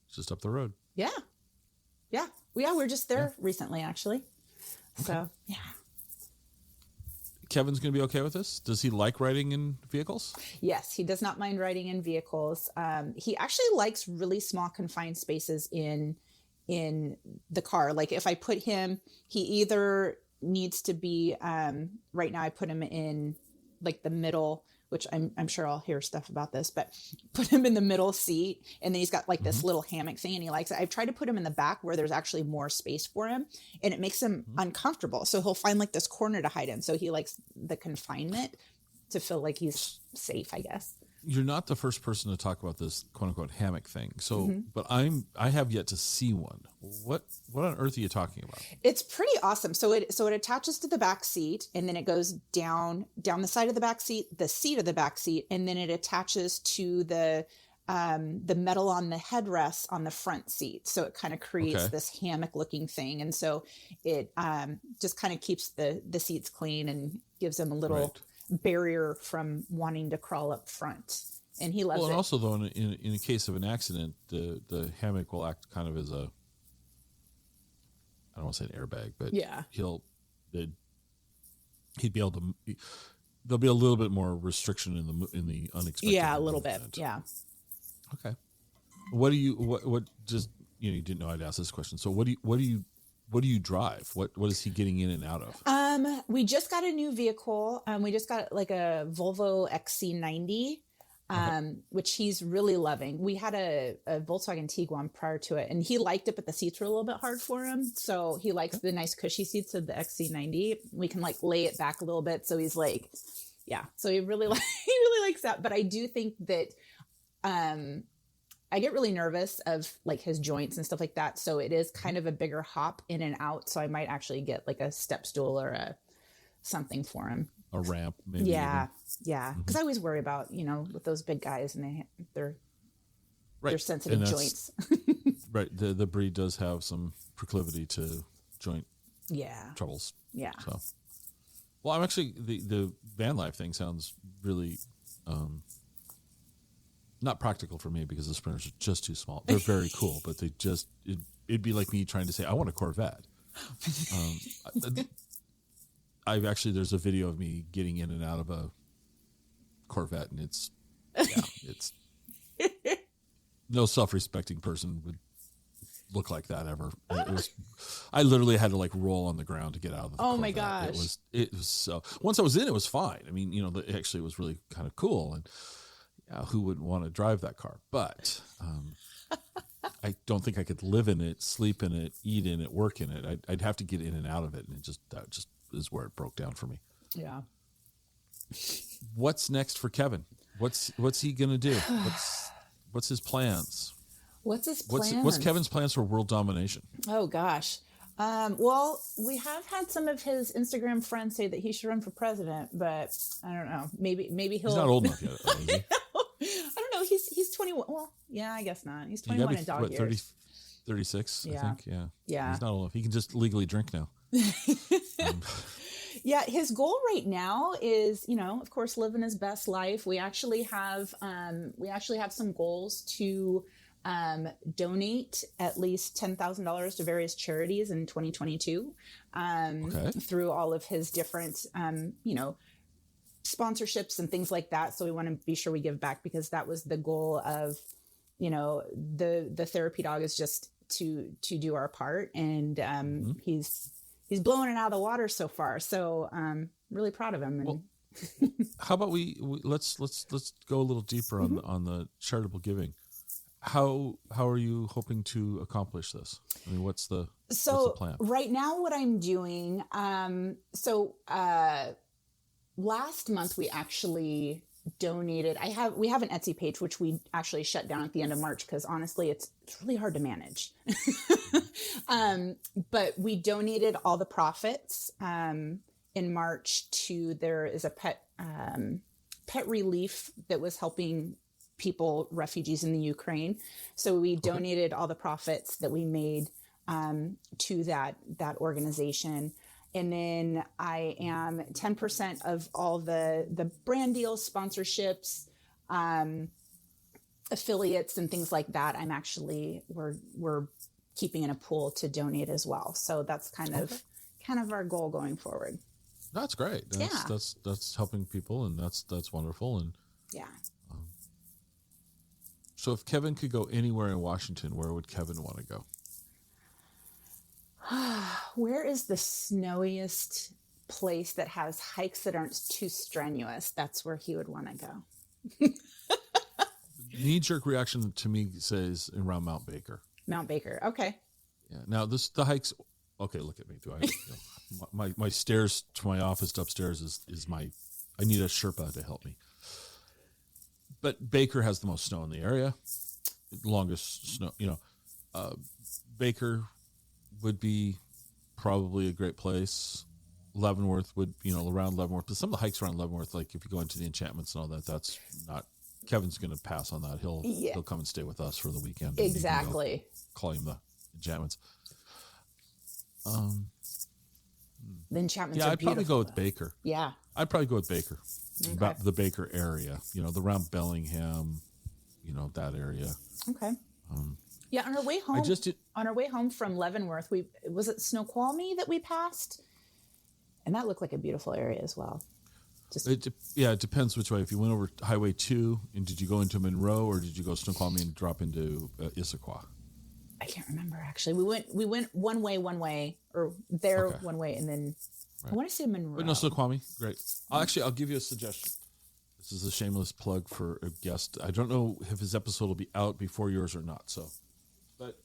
Speaker 1: It's just up the road.
Speaker 3: Yeah. Yeah. We're just there recently, actually. So, yeah.
Speaker 1: Kevin's going to be okay with this? Does he like riding in vehicles?
Speaker 3: Yes, he does not mind riding in vehicles. He actually likes really small confined spaces in the car. Like if I put him, he either needs to be, right now I put him in like the middle, which I'm sure I'll hear stuff about this, but put him in the middle seat, and then he's got like this little hammock thing, and he likes it. I've tried to put him in the back where there's actually more space for him, and it makes him uncomfortable. So he'll find like this corner to hide in. So he likes the confinement to feel like he's safe, I guess.
Speaker 1: You're not the first person to talk about this quote unquote hammock thing. So, but I have yet to see one. What on earth are you talking about? It's
Speaker 3: pretty awesome. So it attaches to the back seat, and then it goes down the side of the back seat, the seat of the back seat, and then it attaches to the metal on the headrest on the front seat. So it kind of creates this hammock looking thing. And so it just kind of keeps the seats clean and gives him a little barrier from wanting to crawl up front, and he loves it.
Speaker 1: And also though, in a case of an accident, the hammock will act kind of as a, I don't want to say an airbag, but he'd be able to. There'll be a little bit more restriction in the unexpected.
Speaker 3: Yeah, a little bit. Yeah.
Speaker 1: Okay. What just you didn't know I'd ask this question. So what do you drive? What is he getting in and out of?
Speaker 3: We just got a new vehicle. We just got like a Volvo XC90. which he's really loving. We had a Volkswagen Tiguan prior to it, and he liked it, but the seats were a little bit hard for him. So he likes the nice cushy seats of the XC90. We can like lay it back a little bit. So he's like, yeah. So he really he really likes that. But I do think that I get really nervous of like his joints and stuff like that. So it is kind of a bigger hop in and out. So I might actually get like a step stool or something for him.
Speaker 1: A ramp, maybe.
Speaker 3: Yeah. Yeah. Because I always worry about, with those big guys and they're sensitive joints.
Speaker 1: Right. The breed does have some proclivity to joint troubles.
Speaker 3: Yeah.
Speaker 1: So, well, I'm actually, the van life thing sounds really not practical for me because the Sprinters are just too small. They're very cool, but they just, it'd be like me trying to say, I want a Corvette. There's a video of me getting in and out of a Corvette, and it's no self-respecting person would look like that ever. I literally had to like roll on the ground to get out of the Corvette.
Speaker 3: My gosh.
Speaker 1: It was so, once I was in, it was fine. I mean, actually it was really kind of cool, and who wouldn't want to drive that car? But I don't think I could live in it, sleep in it, eat in it, work in it. I'd have to get in and out of it, and that just is where it broke down for me.
Speaker 3: Yeah.
Speaker 1: What's next for Kevin? What's he gonna do? What's his plans? What's Kevin's plans for world domination?
Speaker 3: Oh gosh. Well, we have had some of his Instagram friends say that he should run for president, but I don't know. Maybe he'll.
Speaker 1: He's not old enough yet. Is he?
Speaker 3: I don't know. He's 21. Well, yeah, I guess not. He's 21 in dog years.
Speaker 1: 36,
Speaker 3: yeah.
Speaker 1: I think. Yeah.
Speaker 3: Yeah.
Speaker 1: He's not old enough. He can just legally drink now.
Speaker 3: Yeah, his goal right now is, of course, living his best life. We actually have some goals to donate at least $10,000 to various charities in 2022 through all of his different, sponsorships and things like that. So we want to be sure we give back, because that was the goal of, the therapy dog is just to do our part. And he's blowing it out of the water so far. So really proud of him. And
Speaker 1: well, how about let's go a little deeper on the charitable giving. How are you hoping to accomplish this? I mean, what's the plan?
Speaker 3: Right now, what I'm doing, last month we actually donated. We have an Etsy page, which we actually shut down at the end of March because honestly, it's really hard to manage. But we donated all the profits in March there is a pet relief that was helping refugees in the Ukraine. So we donated all the profits that we made to that organization. And then I am 10% of all the brand deals, sponsorships, affiliates, and things like that. We're keeping in a pool to donate as well. So that's kind of our goal going forward.
Speaker 1: That's great. That's helping people, and that's wonderful. And
Speaker 3: yeah.
Speaker 1: So if Kevin could go anywhere in Washington, where would Kevin want to go?
Speaker 3: Where is the snowiest place that has hikes that aren't too strenuous? That's where he would want to go.
Speaker 1: Knee-jerk reaction to me says around Mount Baker.
Speaker 3: Mount Baker. Okay.
Speaker 1: Yeah. Now the hikes. Okay, look at me. Do I? My stairs to my office upstairs is my. I need a Sherpa to help me. But Baker has the most snow in the area. Longest snow. Baker would be probably a great place. Leavenworth would, around Leavenworth. But some of the hikes around Leavenworth, like if you go into the enchantments and all that, that's not. Kevin's going to pass on that. He'll come and stay with us for the weekend.
Speaker 3: Exactly.
Speaker 1: Call him the enchantments.
Speaker 3: The enchantments.
Speaker 1: Yeah, I'd probably go with Baker.
Speaker 3: Yeah,
Speaker 1: I'd probably go with Baker.
Speaker 3: Okay.
Speaker 1: About the Baker area, the around Bellingham, that area.
Speaker 3: Okay. Yeah, on our way home. On our way home from Leavenworth, was it Snoqualmie that we passed, and that looked like a beautiful area as well.
Speaker 1: It depends which way. If you went over Highway 2, and did you go into Monroe, or did you go Snoqualmie and drop into Issaquah?
Speaker 3: I can't remember actually. We went one way, or one way, and then right. I want to say Monroe.
Speaker 1: But no, Snoqualmie. Great. I'll give you a suggestion. This is a shameless plug for a guest. I don't know if his episode will be out before yours or not. So, but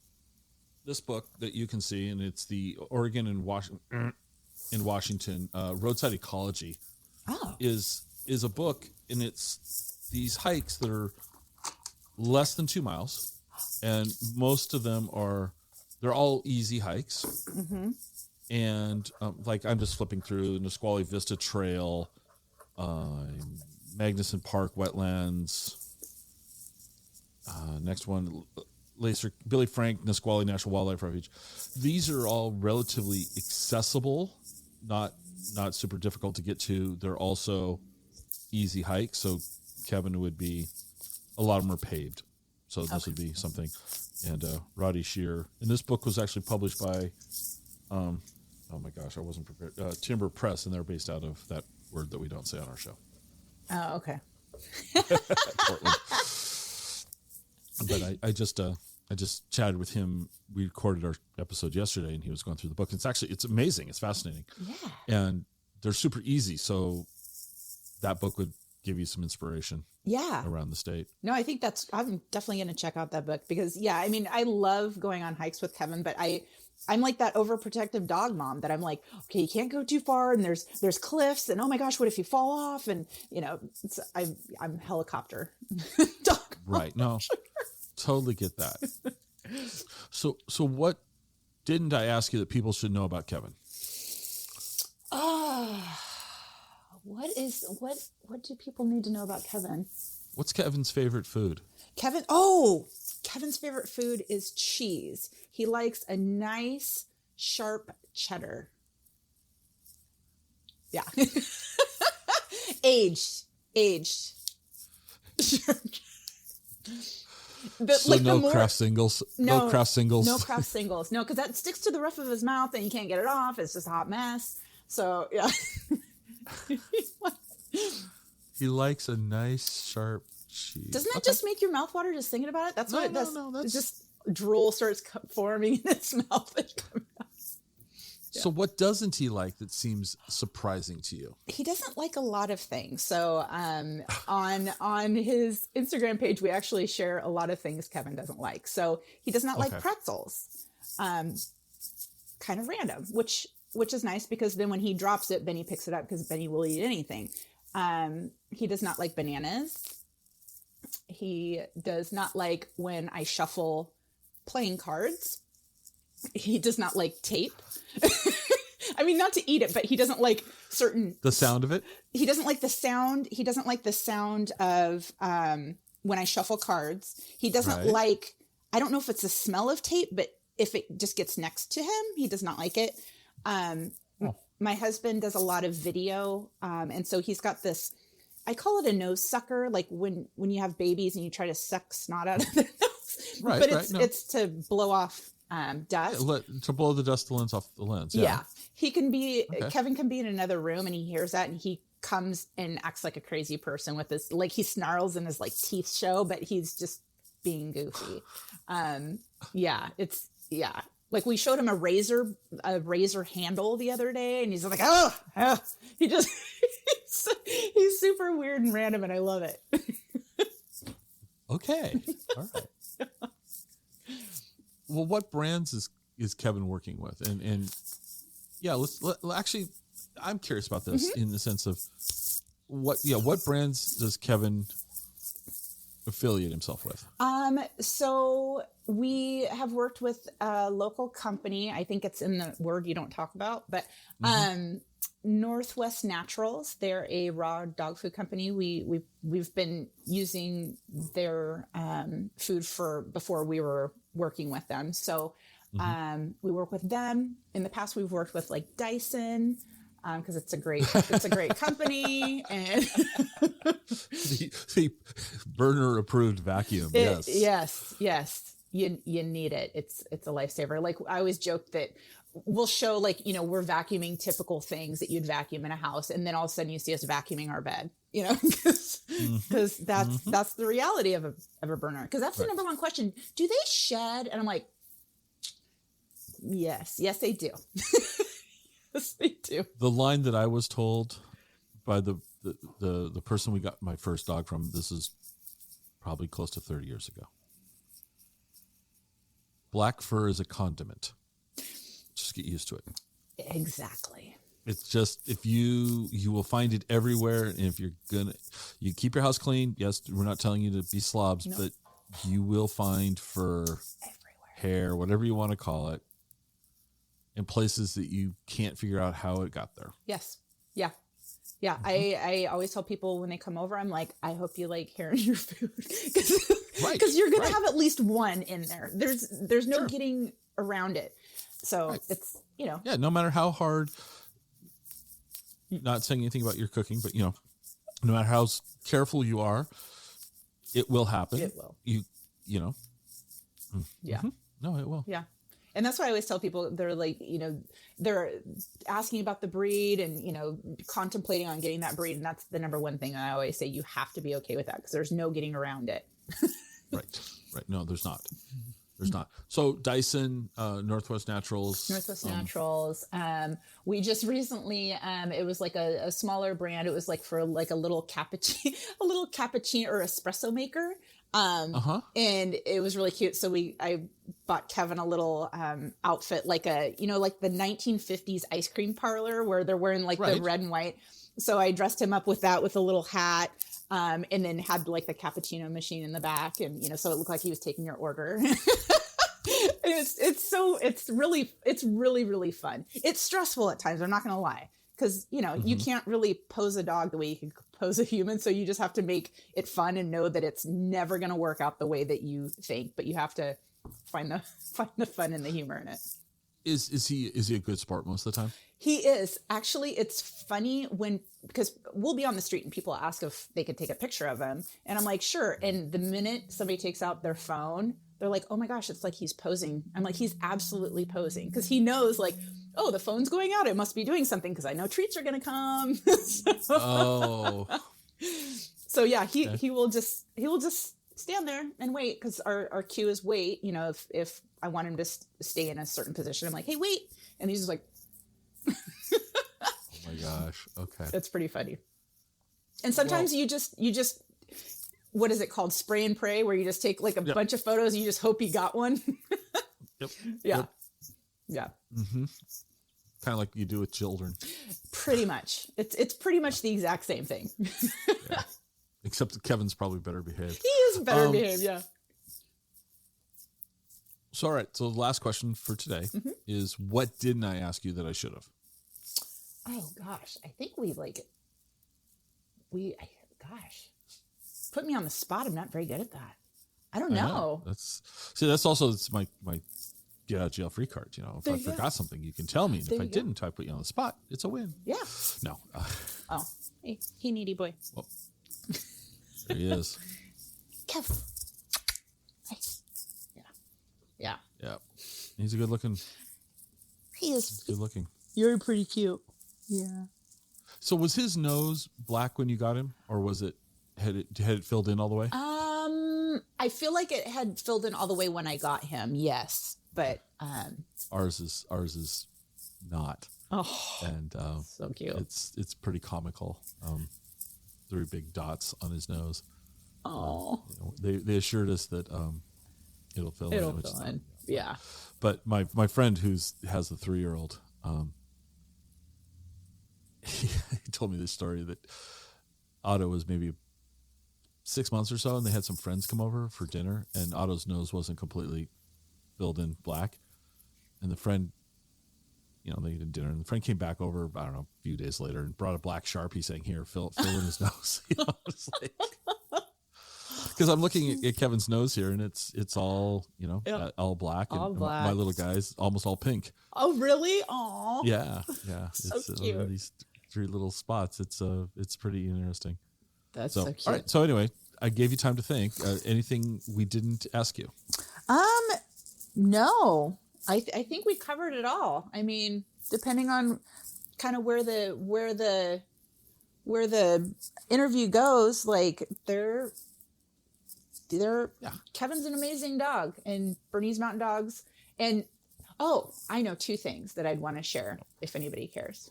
Speaker 1: this book that you can see, and it's the Oregon and Washington Roadside Ecology, is a book, and it's these hikes that are less than 2 miles, and most of them they're all easy hikes.
Speaker 3: Mm-hmm.
Speaker 1: And like I'm just flipping through Nisqually Vista Trail, Magnuson Park Wetlands. Next one, Billy Frank Nisqually National Wildlife Refuge. These are all relatively accessible, not super difficult to get to. They're also easy hikes. So Kevin would be, a lot of them are paved. So this would be something. And Roddy Shear. And this book was actually published by, oh my gosh, I wasn't prepared. Timber Press, and they're based out of that word that we don't say on our show.
Speaker 3: Oh, okay.
Speaker 1: Portland. But I just chatted with him. We recorded our episode yesterday, and he was going through the book. It's amazing. It's fascinating.
Speaker 3: Yeah.
Speaker 1: And they're super easy. So that book would give you some inspiration.
Speaker 3: Yeah.
Speaker 1: Around the state.
Speaker 3: No, I think I'm definitely going to check out that book because, yeah, I mean, I love going on hikes with Kevin, but I'm like that overprotective dog mom that I'm like, okay, you can't go too far, and there's cliffs, and oh my gosh, what if you fall off? And I'm helicopter dog mom.
Speaker 1: Right. No, totally get that. So what didn't I ask you that people should know about Kevin?
Speaker 3: What do people need to know about Kevin?
Speaker 1: What's Kevin's favorite food?
Speaker 3: Kevin's favorite food is cheese. He likes a nice, sharp cheddar. Yeah. Aged. Sure.
Speaker 1: So no craft singles? No craft singles?
Speaker 3: No craft singles. No, because that sticks to the roof of his mouth and you can't get it off. It's just a hot mess. So, yeah.
Speaker 1: He likes a nice, sharp cheese.
Speaker 3: Doesn't that just make your mouth water just thinking about it? That's what it does. No, that's just drool starts forming in his mouth. Yeah.
Speaker 1: So what doesn't he like that seems surprising to you?
Speaker 3: He doesn't like a lot of things. So on his Instagram page, we actually share a lot of things Kevin doesn't like. So he does not like pretzels. Kind of random, which is nice because then when he drops it, Benny picks it up because Benny will eat anything. He does not like bananas. He does not like when I shuffle playing cards. He does not like tape. I mean, not to eat it, but he doesn't like
Speaker 1: the sound of it.
Speaker 3: He doesn't like the sound. He doesn't like the sound of when I shuffle cards. He doesn't like, I don't know if it's the smell of tape, but if it just gets next to him, he does not like it. My husband does a lot of video. And so he's got this, I call it a nose sucker. Like when you have babies and you try to suck snot out of their nose, but it's to blow off dust.
Speaker 1: Yeah, to blow the dust lens off the lens. Yeah.
Speaker 3: He can be, Kevin can be in another room and he hears that and he comes and acts like a crazy person with this, like he snarls and his like teeth show, but he's just being goofy. Like we showed him a razor handle the other day and he's like, he's super weird and random and I love it.
Speaker 1: Okay. All right. Well, what brands is Kevin working with? And yeah, actually, I'm curious about this in the sense of what brands does Kevin affiliate himself with?
Speaker 3: So we have worked with a local company. I think it's in the word you don't talk about, but Northwest Naturals. They're a raw dog food company. We've been using their food before we were working with them. So we work with them. In the past, we've worked with like Dyson. Because it's a great company and
Speaker 1: the Berner approved vacuum.
Speaker 3: Yes. You need it. It's a lifesaver. Like I always joke that we'll show like, we're vacuuming typical things that you'd vacuum in a house. And then all of a sudden you see us vacuuming our bed, because that's the reality of a burner. Cause that's the number one question. Do they shed? And I'm like, yes, they do. Yes, they do.
Speaker 1: The line that I was told by the the person we got my first dog from, this is probably close to 30 years ago. Black fur is a condiment. Just get used to it.
Speaker 3: Exactly.
Speaker 1: It's just, if you will find it everywhere. And if you keep your house clean. Yes, we're not telling you to be slobs, but you will find fur everywhere, hair, whatever you want to call it, in places that you can't figure out how it got there.
Speaker 3: Yes. Yeah. Yeah. I always tell people when they come over, I'm like, I hope you like hair in your food. Because you're going to have at least one in there. There's no getting around it. So it's, Yeah,
Speaker 1: no matter how hard, not saying anything about your cooking, but, no matter how careful you are, it will happen.
Speaker 3: It will.
Speaker 1: Yeah.
Speaker 3: Mm-hmm.
Speaker 1: No, it will.
Speaker 3: Yeah. And that's why I always tell people, they're like, they're asking about the breed and, contemplating on getting that breed. And that's the number one thing I always say, you have to be okay with that because there's no getting around it.
Speaker 1: Right. No, there's not. So Dyson, Northwest Naturals. We just recently, it was like a smaller brand. It was like for like a little cappuccino or espresso maker. And it was really cute. So I bought Kevin a little outfit, like like the 1950s ice cream parlor where they're wearing like the red and white. So I dressed him up with that, with a little hat, and then had like the cappuccino machine in the back, and so it looked like he was taking your order. It's really, really fun. It's stressful at times, I'm not gonna lie, because you can't really pose a dog the way you can pose a human, so you just have to make it fun and know that it's never gonna work out the way that you think, but you have to find the fun and the humor in it. Is he a good sport most of the time?
Speaker 3: He is. Actually, it's funny because we'll be on the street and people ask if they could take a picture of him. And I'm like, sure. And the minute somebody takes out their phone, they're like, oh my gosh, it's like he's posing. I'm like, he's absolutely posing. Because he knows like, oh, the phone's going out. It must be doing something because I know treats are going to come. So yeah, he will just stand there and wait, because our cue is wait. If I want him to stay in a certain position, I'm like, hey, wait. And he's just like,
Speaker 1: oh my gosh. Okay.
Speaker 3: That's pretty funny. And sometimes you just, what is it called? Spray and pray, where you just take like a bunch of photos and you just hope he got one.
Speaker 1: Yep.
Speaker 3: Yeah.
Speaker 1: Yep.
Speaker 3: Yeah.
Speaker 1: Mm-hmm. Kind of like you do with children.
Speaker 3: Pretty much. It's pretty much the exact same thing.
Speaker 1: Yeah. Except Kevin's probably better behaved.
Speaker 3: He is better behaved, yeah.
Speaker 1: So, all right. So the last question for today is, what didn't I ask you that I should have?
Speaker 3: Oh, gosh. I think put me on the spot. I'm not very good at that. I don't know.
Speaker 1: That's also my get out of jail free card. If I forgot something, you can tell me. And if I didn't, I put you on the spot. It's a win.
Speaker 3: Yeah.
Speaker 1: No.
Speaker 3: Hey, needy boy.
Speaker 1: Well, there he is.
Speaker 3: Kev. Yeah.
Speaker 1: Yeah. He's a good looking.
Speaker 3: He is.
Speaker 1: He's good looking.
Speaker 3: You're pretty cute. Yeah.
Speaker 1: So was his nose black when you got him, or had it filled in all the way?
Speaker 3: I feel like it had filled in all the way when I got him. Yes, but
Speaker 1: ours is not.
Speaker 3: Oh,
Speaker 1: and
Speaker 3: so cute.
Speaker 1: It's pretty comical. 3 big dots on his nose.
Speaker 3: Oh,
Speaker 1: they assured us that it'll fill in.
Speaker 3: Yeah.
Speaker 1: But my friend has the 3-year-old, he told me this story that Otto was maybe 6 months or so, and they had some friends come over for dinner, and Otto's nose wasn't completely filled in black, and the friend, they did dinner, and the friend came back over, I don't know, a few days later, and brought a black Sharpie saying, here, fill in his nose. It's like, because I'm looking at Kevin's nose here, and it's all, all black,
Speaker 3: all
Speaker 1: and
Speaker 3: black.
Speaker 1: My little guy's almost all pink.
Speaker 3: Oh, really? Aw.
Speaker 1: Yeah.
Speaker 3: So
Speaker 1: It's
Speaker 3: cute.
Speaker 1: these 3 little spots. It's pretty interesting.
Speaker 3: That's so cute.
Speaker 1: All right. So anyway, I gave you time to think. Anything we didn't ask you?
Speaker 3: No. I think we covered it all. I mean, depending on kind of where the interview goes, like Kevin's an amazing dog, and Bernese Mountain Dogs, and I know 2 things that I'd want to share if anybody cares.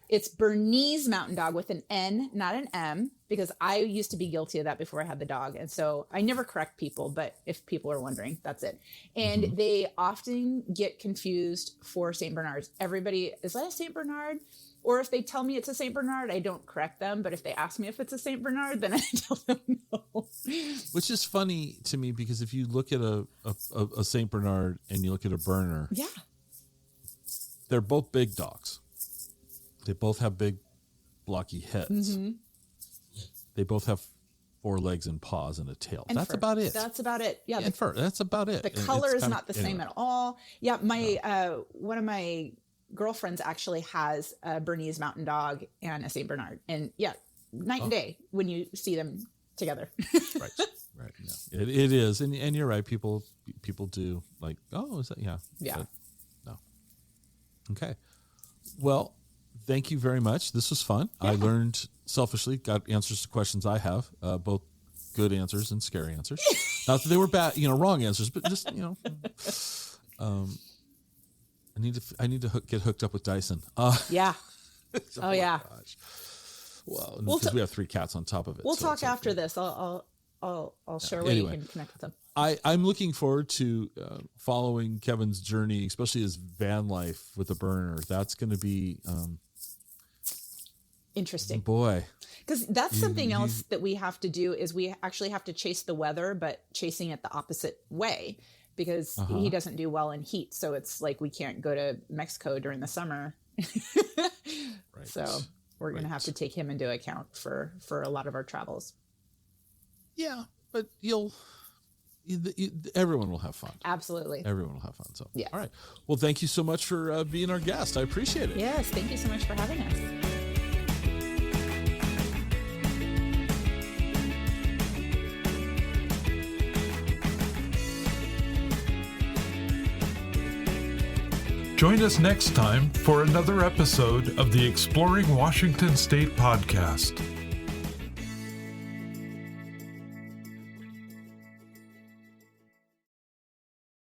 Speaker 3: It's Bernese Mountain Dog with an N, not an M, because I used to be guilty of that before I had the dog. And so I never correct people, but if people are wondering, that's it. And they often get confused for St. Bernards. Everybody, is that a St. Bernard? Or if they tell me it's a St. Bernard, I don't correct them. But if they ask me if it's a St. Bernard, then I tell them no.
Speaker 1: Which is funny to me because if you look at a St. Bernard and you look at a Berner,
Speaker 3: Yeah.
Speaker 1: they're both big dogs. They both have big, blocky heads. They both have 4 legs and paws and a tail.
Speaker 3: And
Speaker 1: That's
Speaker 3: fur.
Speaker 1: about it.
Speaker 3: That's about it. Yeah.
Speaker 1: And fur. That's about it.
Speaker 3: The
Speaker 1: And
Speaker 3: color
Speaker 1: it's
Speaker 3: is
Speaker 1: kind
Speaker 3: not the
Speaker 1: of-
Speaker 3: same
Speaker 1: anyway.
Speaker 3: at all. Yeah, my one of my girlfriends actually has a Bernese Mountain Dog and a St. Bernard, and yeah, night and day when you see them together.
Speaker 1: Right. Right. Yeah. It is, and you're right. People do like, oh, is that? Yeah.
Speaker 3: Yeah.
Speaker 1: But no. Okay. Well, thank you very much. This was fun. I learned selfishly, got answers to questions I have, both good answers and scary answers. Not that they were bad, wrong answers, but just I need to get hooked up with Dyson.
Speaker 3: Yeah. Oh yeah.
Speaker 1: Gosh. Well,
Speaker 3: We'll
Speaker 1: because we have 3 cats on top of it.
Speaker 3: We'll
Speaker 1: so
Speaker 3: talk
Speaker 1: it's like-
Speaker 3: after this. I'll share where
Speaker 1: Anyway.
Speaker 3: you can connect with them.
Speaker 1: I'm looking forward to following Kevin's journey, especially his van life with the Berner. That's going to be,
Speaker 3: Interesting.
Speaker 1: boy.
Speaker 3: Because that's something else that we have to do is we actually have to chase the weather, but chasing it the opposite way because he doesn't do well in heat. So it's like we can't go to Mexico during the summer.
Speaker 1: Right.
Speaker 3: So we're going to have to take him into account for a lot of our travels.
Speaker 1: Yeah, but everyone will have fun.
Speaker 3: Absolutely.
Speaker 1: Everyone will have fun. So,
Speaker 3: Yeah.
Speaker 1: All right. Well, thank you so much for being our guest. I appreciate it.
Speaker 3: Yes. Thank you so much for having us.
Speaker 2: Join us next time for another episode of the Exploring Washington State podcast.